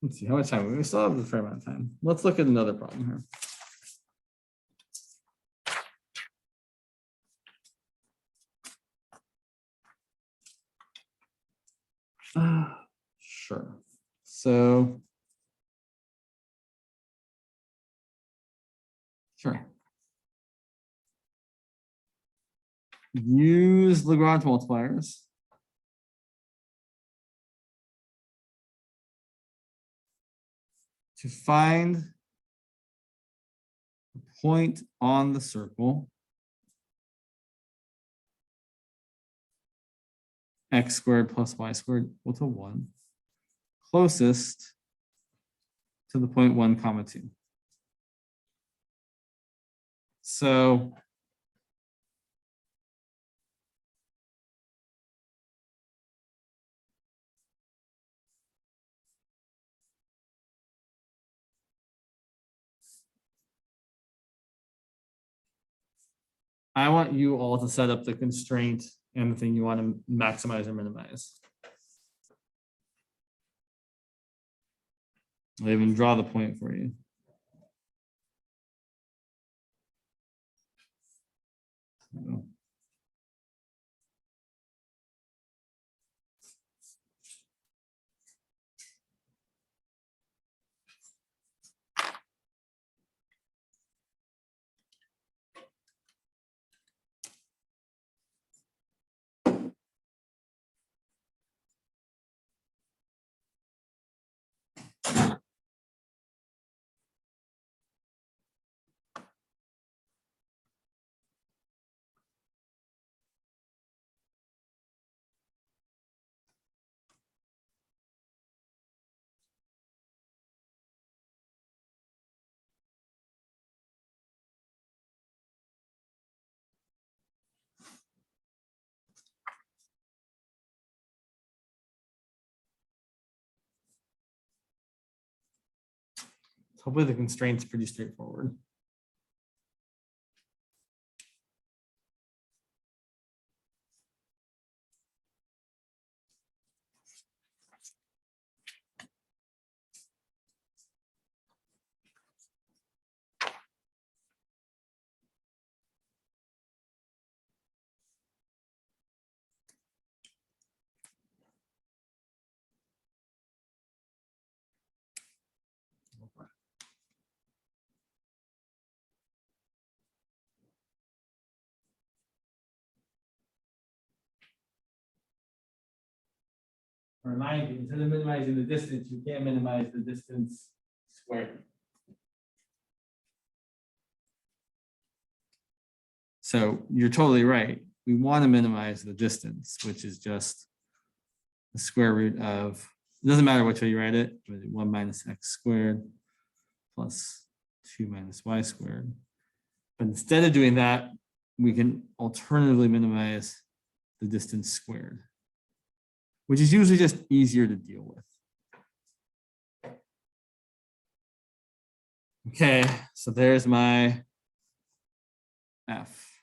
Let's see how much time we still have a fair amount of time. Let's look at another problem here. Sure. So, sure. Use Lagrange multipliers to find the point on the circle x squared plus y squared equal to 1, closest to the point 1, 2. So I want you all to set up the constraint and the thing you want to maximize or minimize. I'll even draw the point for you. Hopefully the constraint's pretty straightforward. remind you, instead of minimizing the distance, you can't minimize the distance squared. So you're totally right. We want to minimize the distance, which is just the square root of, it doesn't matter which way you write it, but 1 minus x squared plus 2 minus y squared. But instead of doing that, we can alternatively minimize the distance squared, which is usually just easier to deal with. Okay, so there's my f.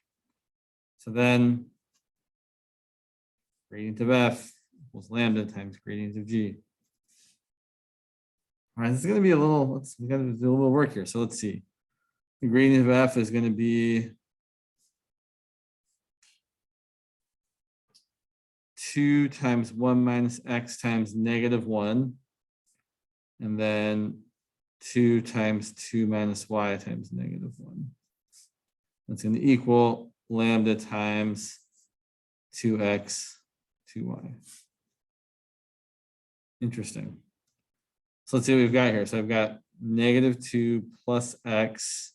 So then gradient of f equals lambda times gradient of g. All right, this is going to be a little, we got to do a little work here. So let's see. The gradient of f is going to be 2 times 1 minus x times -1. And then 2 times 2 minus y times -1. That's going to equal lambda times 2x, 2y. Interesting. So let's see what we've got here. So I've got -2 plus x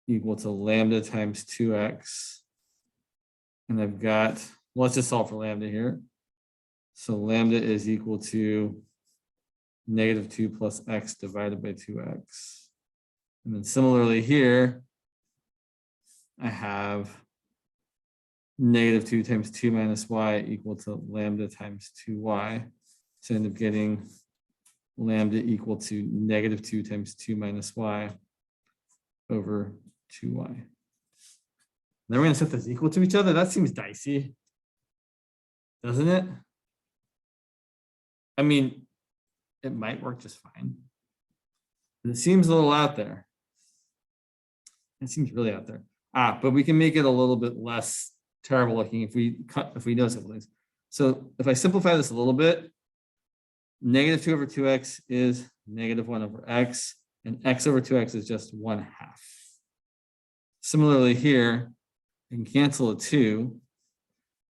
equal to lambda times 2x. And I've got, well, let's just solve for lambda here. So lambda is equal to -2 plus x divided by 2x. And then similarly here, I have -2 times 2 minus y equal to lambda times 2y. So I end up getting lambda equal to -2 times 2 minus y over 2y. Then we're going to set this equal to each other. That seems dicey, doesn't it? I mean, it might work just fine, but it seems a little out there. It seems really out there. But we can make it a little bit less terrible looking if we know some things. So if I simplify this a little bit, -2 over 2x is -1 over x, and x over 2x is just 1/2. Similarly here, I can cancel a 2,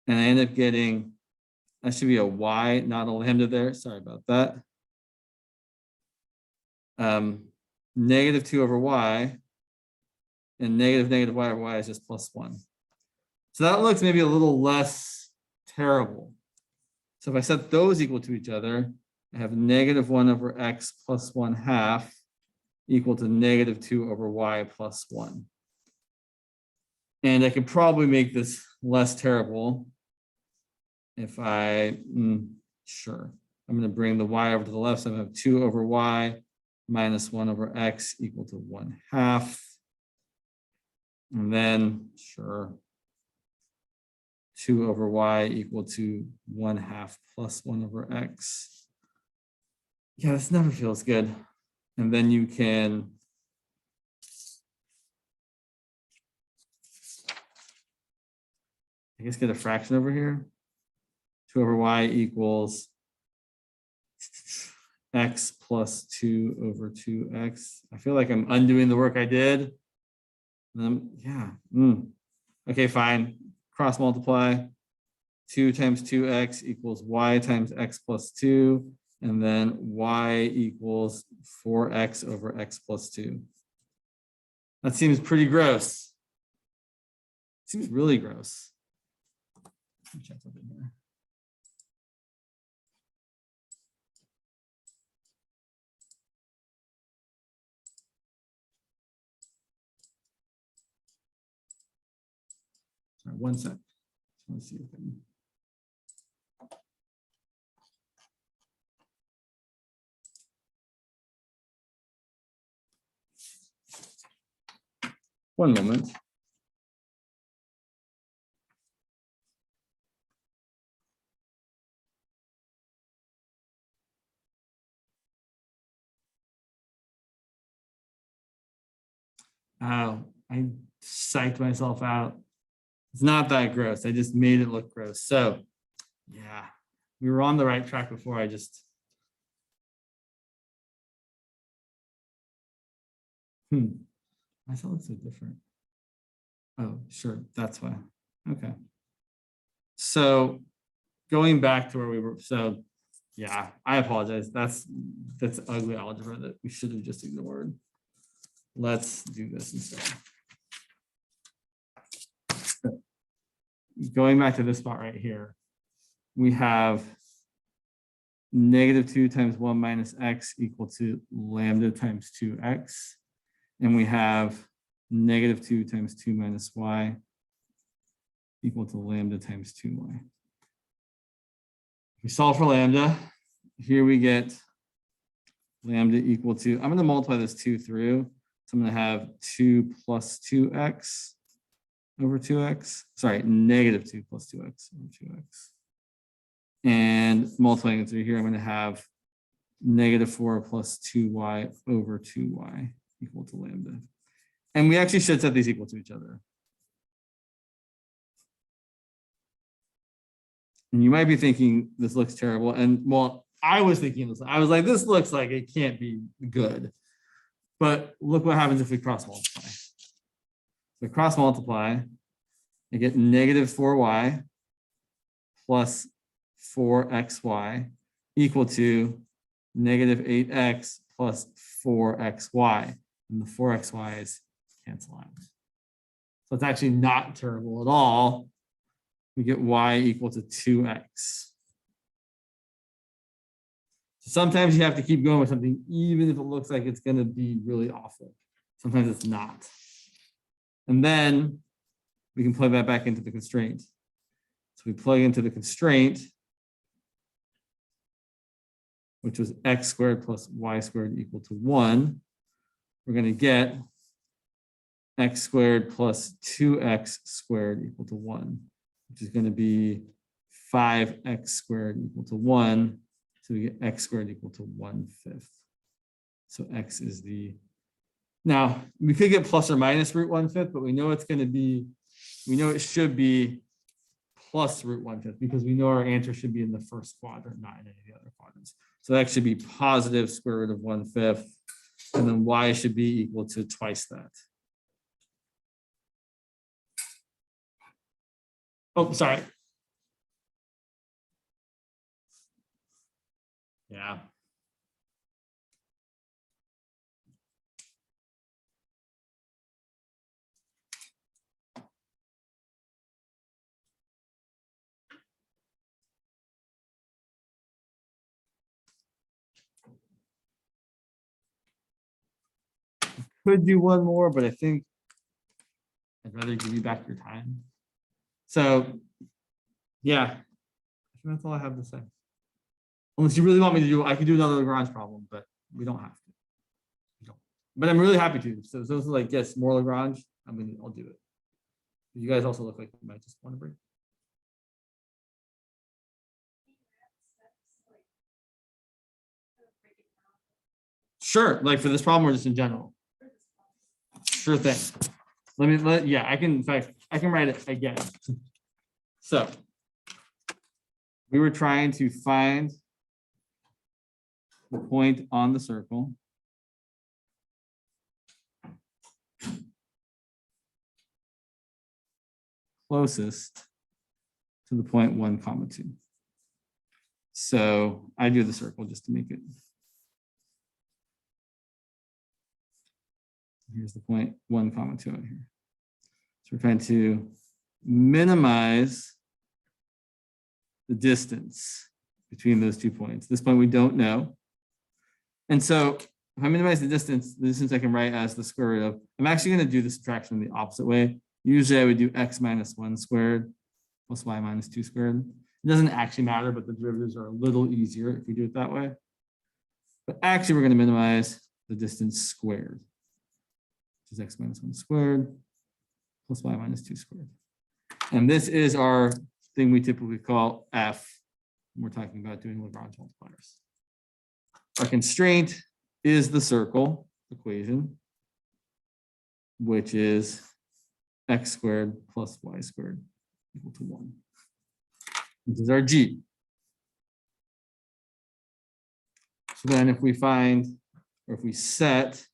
and I end up getting, that should be a y, not a lambda there. Sorry about that. -2 over y, and negative y over y is just +1. So that looks maybe a little less terrible. So if I set those equal to each other, I have -1 over x plus 1/2 equal to -2 over y plus 1. And I could probably make this less terrible if sure. I'm going to bring the y over to the left, so I have 2 over y minus 1 over x equal to 1/2. And then, sure, 2 over y equal to 1/2 plus 1 over x. Yeah, this never feels good. And then you can I guess get a fraction over here. 2 over y equals x plus 2 over 2x. I feel like I'm undoing the work I did. Yeah. Okay, fine. Cross multiply. 2 times 2x equals y times x plus 2. And then y equals 4x over x plus 2. That seems pretty gross. Seems really gross. Let me check something here. Sorry, 1 sec. Let's see if I can. One moment. Oh, I psyched myself out. It's not that gross. I just made it look gross. So yeah, we were on the right track before. I thought it looked so different. Oh, sure. That's why. Okay. So going back to where we were. So Yeah, I apologize. That's ugly algebra that we should have just ignored. Let's do this instead. Going back to this spot right here, we have -2 times 1 minus x equal to lambda times 2x. And we have -2 times 2 minus y equal to lambda times 2y. We solve for lambda. Here we get lambda equal to, I'm going to multiply this 2 through. So I'm going to have 2 plus 2x over 2x. Sorry, -2 plus 2x over 2x. And multiplying it through here, I'm going to have -4 plus 2y over 2y equal to lambda. And we actually should set these equal to each other. And you might be thinking this looks terrible. And well, I was thinking this. I was like, this looks like it can't be good. But look what happens if we cross multiply. So cross multiply, I get -4y plus 4xy equal to -8x plus 4xy. And the 4xy's cancel out. So it's actually not terrible at all. We get y equal to 2x. Sometimes you have to keep going with something, even if it looks like it's going to be really awful. Sometimes it's not. And then we can plug that back into the constraint. So we plug into the constraint, which was x squared plus y squared equal to 1. We're going to get x squared plus 2x squared equal to 1, which is going to be 5x squared equal to 1. So we get x squared equal to 1/5. So x is the, now we could get plus or minus root 1/5, but we know it's going to be, we know it should be plus root 1/5 because we know our answer should be in the first quadrant, not in any of the other quadrants. So that should be positive square root of 1/5. And then y should be equal to twice that. Oh, sorry. Yeah. Could do one more, but I think I'd rather give you back your time. So, yeah, I think that's all I have to say. Unless you really want me to do, I could do another Lagrange problem, but we don't have to. We don't. But I'm really happy to. So those are like, yes, more Lagrange. I'll do it. You guys also look like you might just want to break. Sure, like for this problem or just in general. Sure thing. Yeah, I can, in fact, I can write it again. So we were trying to find the point on the circle closest to the point 1, 2. So I do the circle just to make it. Here's the point 1, 2 out here. So we're trying to minimize the distance between those 2 points. This point we don't know. And so if I minimize the distance I can write as the square root of, I'm actually going to do the subtraction the opposite way. Usually I would do x minus 1 squared plus y minus 2 squared. It doesn't actually matter, but the derivatives are a little easier if we do it that way. But actually we're going to minimize the distance squared, which is x minus 1 squared plus y minus 2 squared. And this is our thing we typically call f when we're talking about doing Lagrange multipliers. Our constraint is the circle equation, which is x squared plus y squared equal to 1. This is our g. So then if we find, or if we set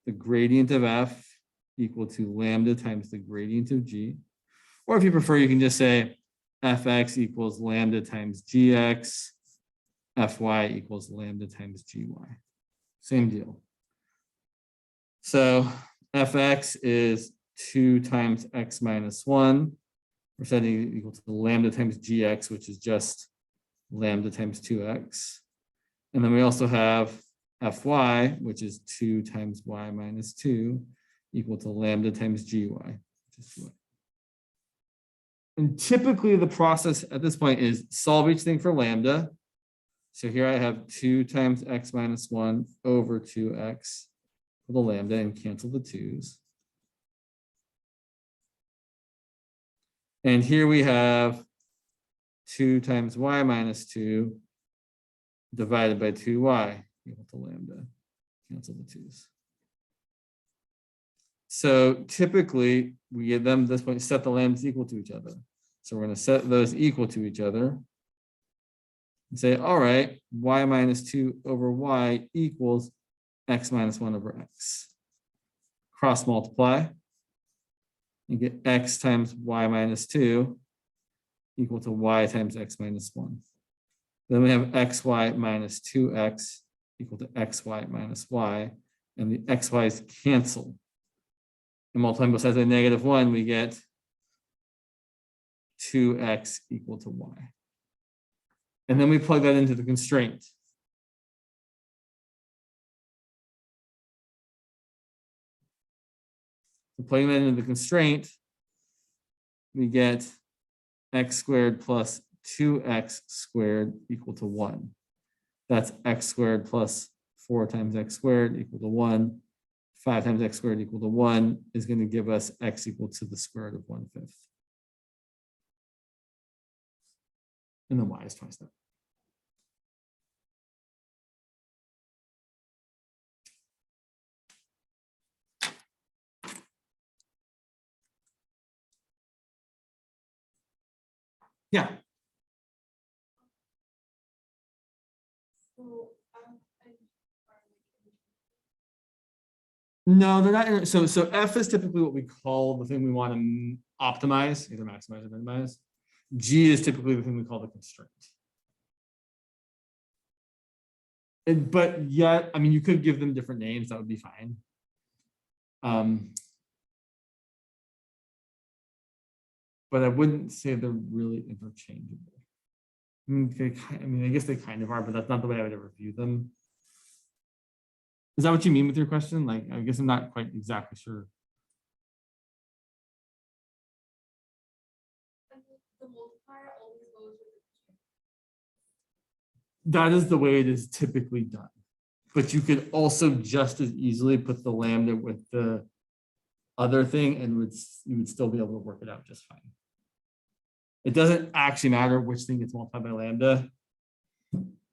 the gradient of f equal to lambda times the gradient of g, or if you prefer, you can just say fx equals lambda times gx fy equals lambda times gy. Same deal. So fx is 2 times x minus 1. We're setting it equal to the lambda times gx, which is just lambda times 2x. And then we also have fy, which is 2 times y minus 2, equal to lambda times gy, which is 2y. And typically the process at this point is solve each thing for lambda. So here I have 2 times x minus 1 over 2x for the lambda and cancel the 2's. And here we have 2 times y minus 2 divided by 2y equal to lambda. Cancel the 2's. So typically we get them at this point, set the lambdas equal to each other. So we're going to set those equal to each other and say, all right, y minus 2 over y equals x minus 1 over x. Cross multiply. You get x times y minus 2 equal to y times x minus 1. Then we have xy minus 2x equal to xy minus y, and the xy's cancel. And multiplying both sides by -1, we get 2x equal to y. And then we plug that into the constraint. So plugging that into the constraint, we get x squared plus 2x squared equal to 1. That's x squared plus 4 times x squared equal to 1. 5 times x squared equal to 1 is going to give us x equal to the square root of 1/5. And then y is twice that. Yeah. No, they're not. So f is typically what we call the thing we want to optimize, either maximize or minimize. G is typically the thing we call the constraint. But yet, I mean, you could give them different names. That would be fine. But I wouldn't say they're really interchangeable. I mean, I guess they kind of are, but that's not the way I would ever view them. Is that what you mean with your question? Like, I guess I'm not quite exactly sure. The multiplier always goes with the. That is the way it is typically done. But you could also just as easily put the lambda with the other thing and you would still be able to work it out just fine. It doesn't actually matter which thing gets multiplied by lambda.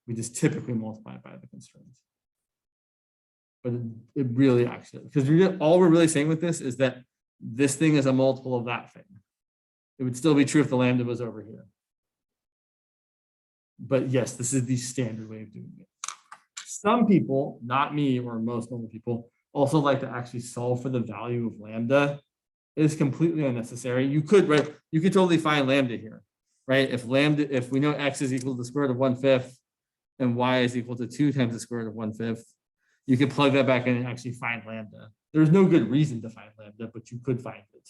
We just typically multiply it by the constraint. But it really actually, because all we're really saying with this is that this thing is a multiple of that thing. It would still be true if the lambda was over here. But yes, this is the standard way of doing it. Some people, not me or most normal people, also like to actually solve for the value of lambda. It is completely unnecessary. You could, right? You could totally find lambda here, right? If we know x is equal to the square root of 1/5 and y is equal to 2 times the square root of 1/5, you could plug that back in and actually find lambda. There's no good reason to find lambda, but you could find it.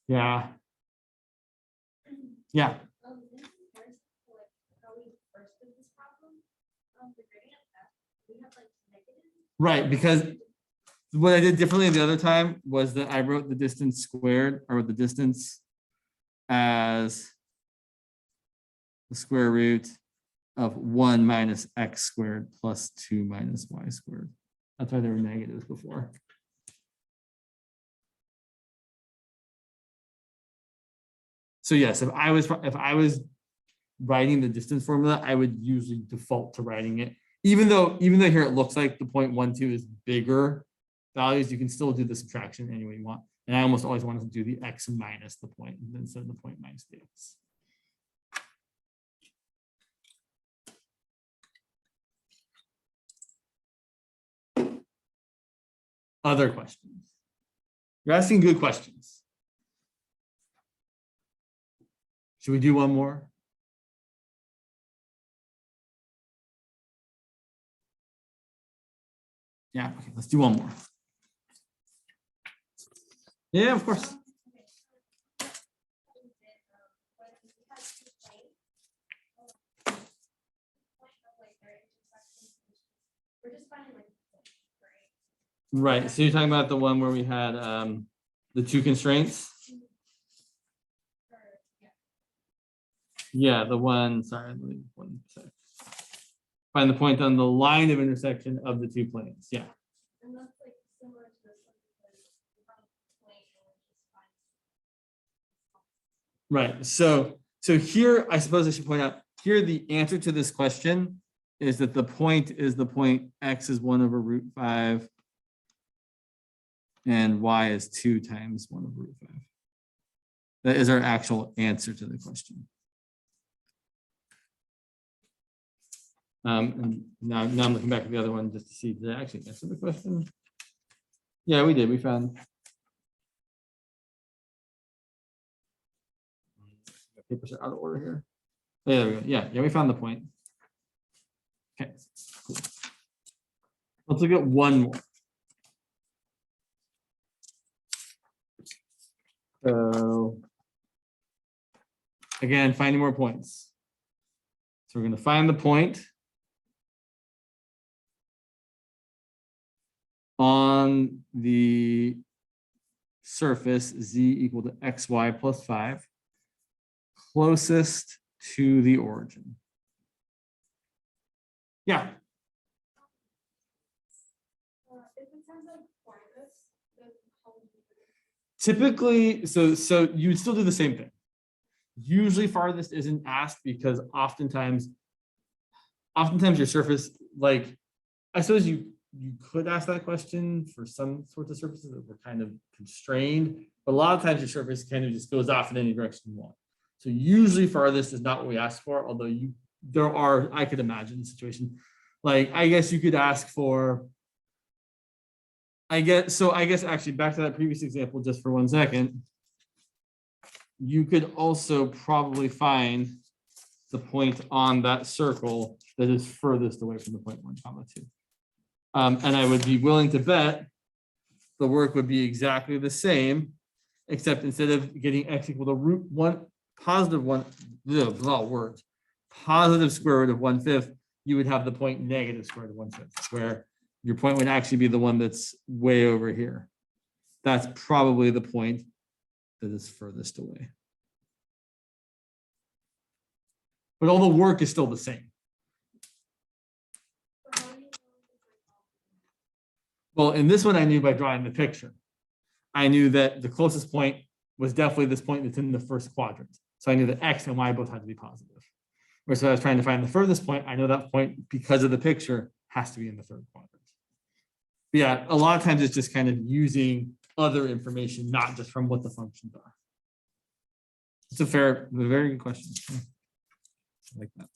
Yeah. Yeah. Right, because what I did differently the other time was that I wrote the distance squared, or the distance as the square root of 1 minus x squared plus 2 minus y squared. That's why there were negatives before. So yes, if I was writing the distance formula, I would usually default to writing it. Even though here it looks like the 0.12 is bigger values, you can still do the subtraction any way you want. And I almost always want to do the x minus the point instead of the point minus the x. Other questions? You're asking good questions. Should we do one more? Yeah, okay, let's do one more. Yeah, of course. Right, so you're talking about the one where we had the two constraints? Yeah, the one, sorry, one second. Find the point on the line of intersection of the two planes, yeah. And that's like similar to this one because we have a plane and just find. Right, so here, I suppose I should point out, here the answer to this question is that the point is the point x is 1 over root 5 and y is 2 times 1 over root 5. That is our actual answer to the question. And now I'm looking back at the other one just to see, did I actually answer the question? Yeah, we did. We found papers are out of order here. Oh, yeah, there we go. Yeah, we found the point. Okay, cool. Let's look at one more. So again, finding more points. So we're going to find the point on the surface z equal to xy plus 5 closest to the origin. Yeah. Typically, so you would still do the same thing. Usually farthest isn't asked because oftentimes your surface, like, I suppose you could ask that question for some sorts of surfaces that were kind of constrained, but a lot of times your surface kind of just goes off in any direction you want. So usually farthest is not what we ask for, although there are, I could imagine a situation. Like, I guess you could ask for, I guess actually back to that previous example just for 1 second. You could also probably find the point on that circle that is furthest away from the point 1, 2. And I would be willing to bet the work would be exactly the same, except instead of getting x equal to root 1, positive 1, positive square root of 1/5, you would have the point negative square root of 1/5, where your point would actually be the one that's way over here. That's probably the point that is furthest away. But all the work is still the same. Well, in this one, I knew by drawing the picture. I knew that the closest point was definitely this point that's in the first quadrant. So I knew that x and y both had to be positive. Whereas I was trying to find the furthest point, I know that point, because of the picture, has to be in the third quadrant. But yeah, a lot of times it's just kind of using other information, not just from what the functions are. It's a very good question. I like that.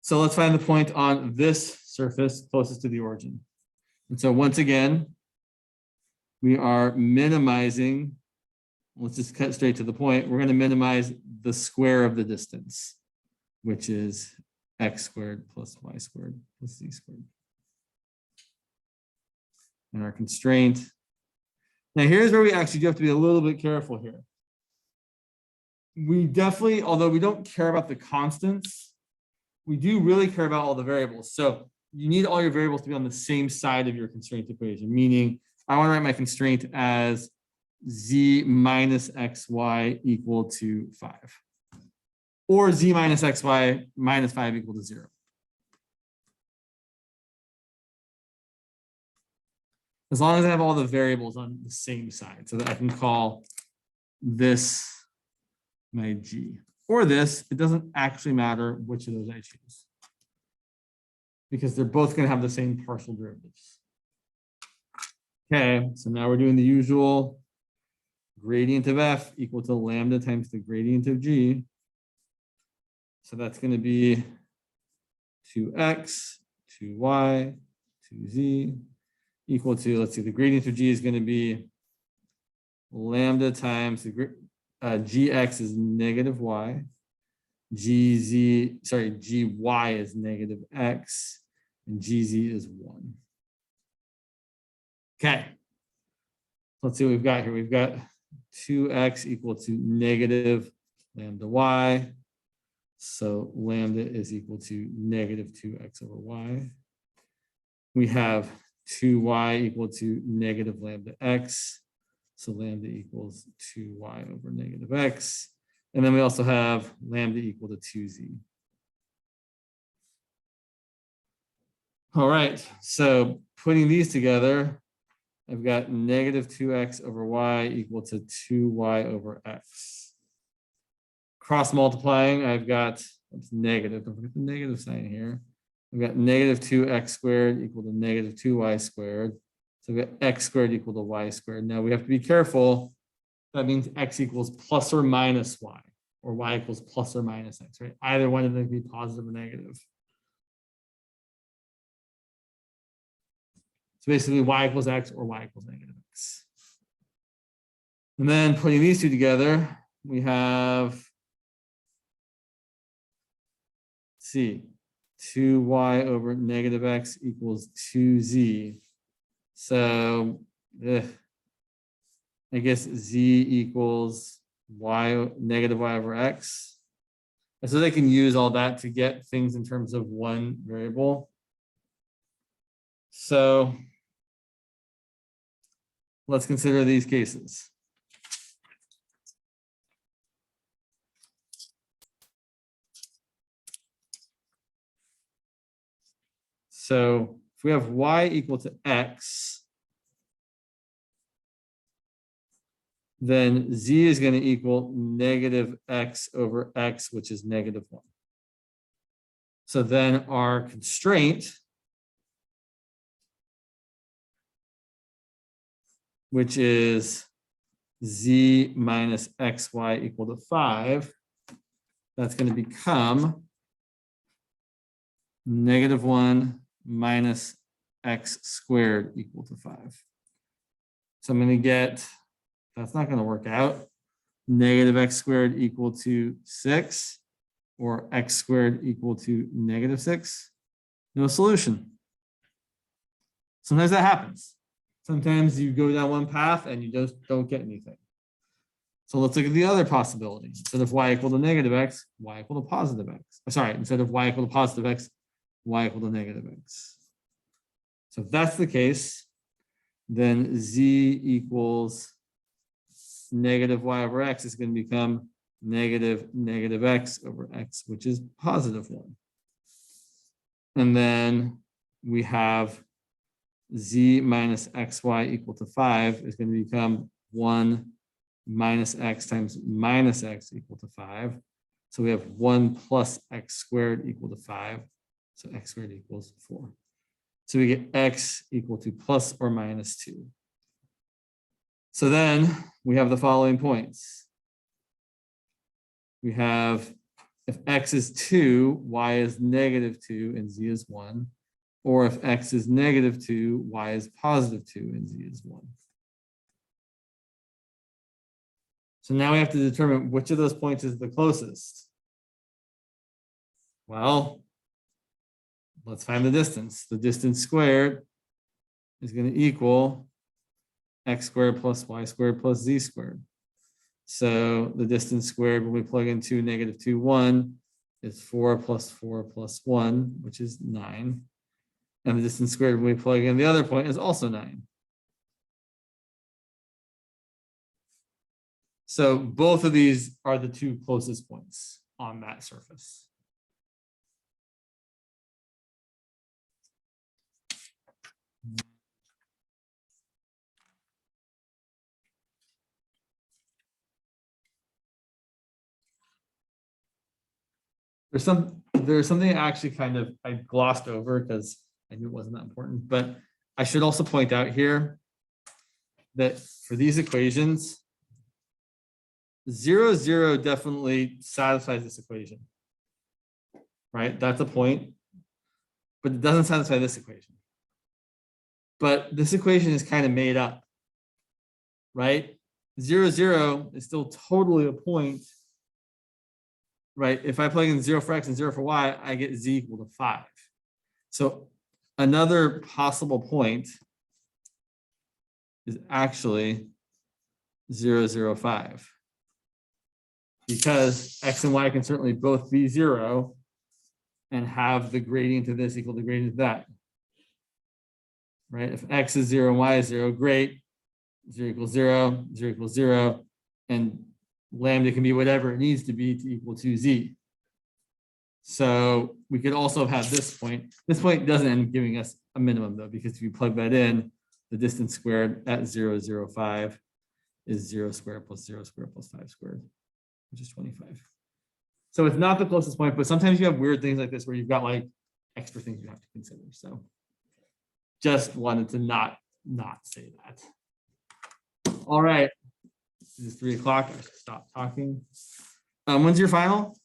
So let's find the point on this surface closest to the origin. And so once again, we are minimizing, let's just cut straight to the point. We're going to minimize the square of the distance, which is x squared plus y squared plus z squared. And our constraint. Now here's where we actually do have to be a little bit careful here. We definitely, although we don't care about the constants, we do really care about all the variables. So you need all your variables to be on the same side of your constraint equation, meaning I want to write my constraint as z minus xy equal to 5, or z minus xy minus 5 equal to 0. As long as I have all the variables on the same side, so that I can call this my g, or this, it doesn't actually matter which of those I choose, because they're both going to have the same partial derivatives. Okay, so now we're doing the usual gradient of f equal to lambda times the gradient of g. So that's going to be 2x, 2y, 2z equal to, let's see, the gradient of g is going to be lambda times the gx is negative y, gy is negative x, and gz is 1. Okay, let's see what we've got here. We've got 2x equal to negative lambda y. So lambda is equal to negative 2x over y. We have 2y equal to negative lambda x. So lambda equals 2y over negative x. And then we also have lambda equal to 2z. All right, so putting these together, I've got negative 2x over y equal to 2y over x. Cross multiplying, I've got, it's negative, don't forget the negative sign here. I've got negative 2x squared equal to negative 2y squared. So we've got x squared equal to y squared. Now we have to be careful. That means x equals plus or minus y, or y equals plus or minus x, right? Either one of them can be positive or negative. So basically y equals x or y equals negative x. And then putting these two together, we have, see, 2y over negative x equals 2z. So I guess z equals y, negative y over x. And so they can use all that to get things in terms of one variable. So let's consider these cases. So if we have y equal to x, then z is going to equal negative x over x, which is negative 1. So then our constraint, which is z minus xy equal to 5, that's going to become negative 1 minus x squared equal to 5. So I'm going to get, that's not going to work out, negative x squared equal to 6, or x squared equal to negative 6. No solution. Sometimes that happens. Sometimes you go down one path and you just don't get anything. So let's look at the other possibility. Instead of y equal to negative x, y equal to positive x. Sorry, instead of y equal to positive x, y equal to negative x. So if that's the case, then z equals negative y over x is going to become negative x over x, which is positive 1. And then we have z minus xy equal to 5 is going to become 1 minus x times minus x equal to 5. So we have 1 plus x squared equal to 5. So x squared equals 4. So we get x equal to plus or minus 2. So then we have the following points. We have, if x is 2, y is negative 2, and z is 1. Or if x is negative 2, y is positive 2, and z is 1. So now we have to determine which of those points is the closest. Well, let's find the distance. The distance squared is going to equal x squared plus y squared plus z squared. So the distance squared when we plug in 2, negative 2, 1 is 4 plus 4 plus 1, which is 9. And the distance squared when we plug in the other point is also 9. So both of these are the two closest points on that surface. There's something actually kind of I glossed over because I knew it wasn't that important, but I should also point out here that for these equations, 0, 0 definitely satisfies this equation, right? That's a point, but it doesn't satisfy this equation. But this equation is kind of made up, right? 0, 0 is still totally a point, right? If I plug in 0 for x and 0 for y, I get z equal to 5. So another possible point is actually 0, 0, 5. Because x and y can certainly both be 0 and have the gradient of this equal to the gradient of that. Right? If x is 0 and y is 0, great. 0 equals 0, 0 equals 0, and lambda can be whatever it needs to be to equal to z. So we could also have this point. This point doesn't end up giving us a minimum though, because if you plug that in, the distance squared at 0, 0, 5 is 0 squared plus 0 squared plus 5 squared, which is 25. So it's not the closest point, but sometimes you have weird things like this where you've got like extra things you have to consider. So just wanted to not say that. All right, this is 3 o'clock. I should stop talking. When's your final?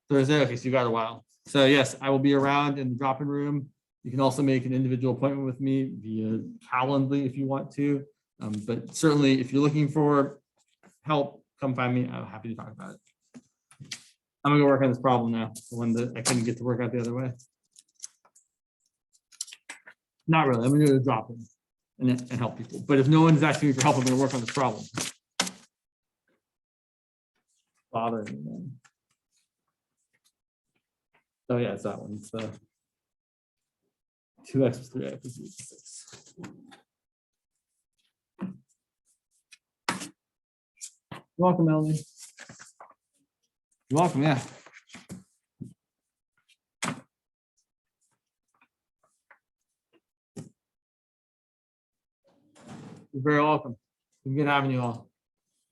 Thursday. Okay, so you got a while. So yes, I will be around in the drop-in room. You can also make an individual appointment with me via Calendly if you want to. But certainly, if you're looking for help, come find me. I'm happy to talk about it. I'm gonna go work on this problem now, the one that I couldn't get to work out the other way. Not really. I'm gonna do a drop-in and help people. But if no one's asking me for help, I'm gonna work on this problem. Bothering me, man. Oh yeah, it's that one. It's 2x plus 3x is 6. You're welcome, Melanie. You're welcome, yeah. You're very welcome. It's been good having you all.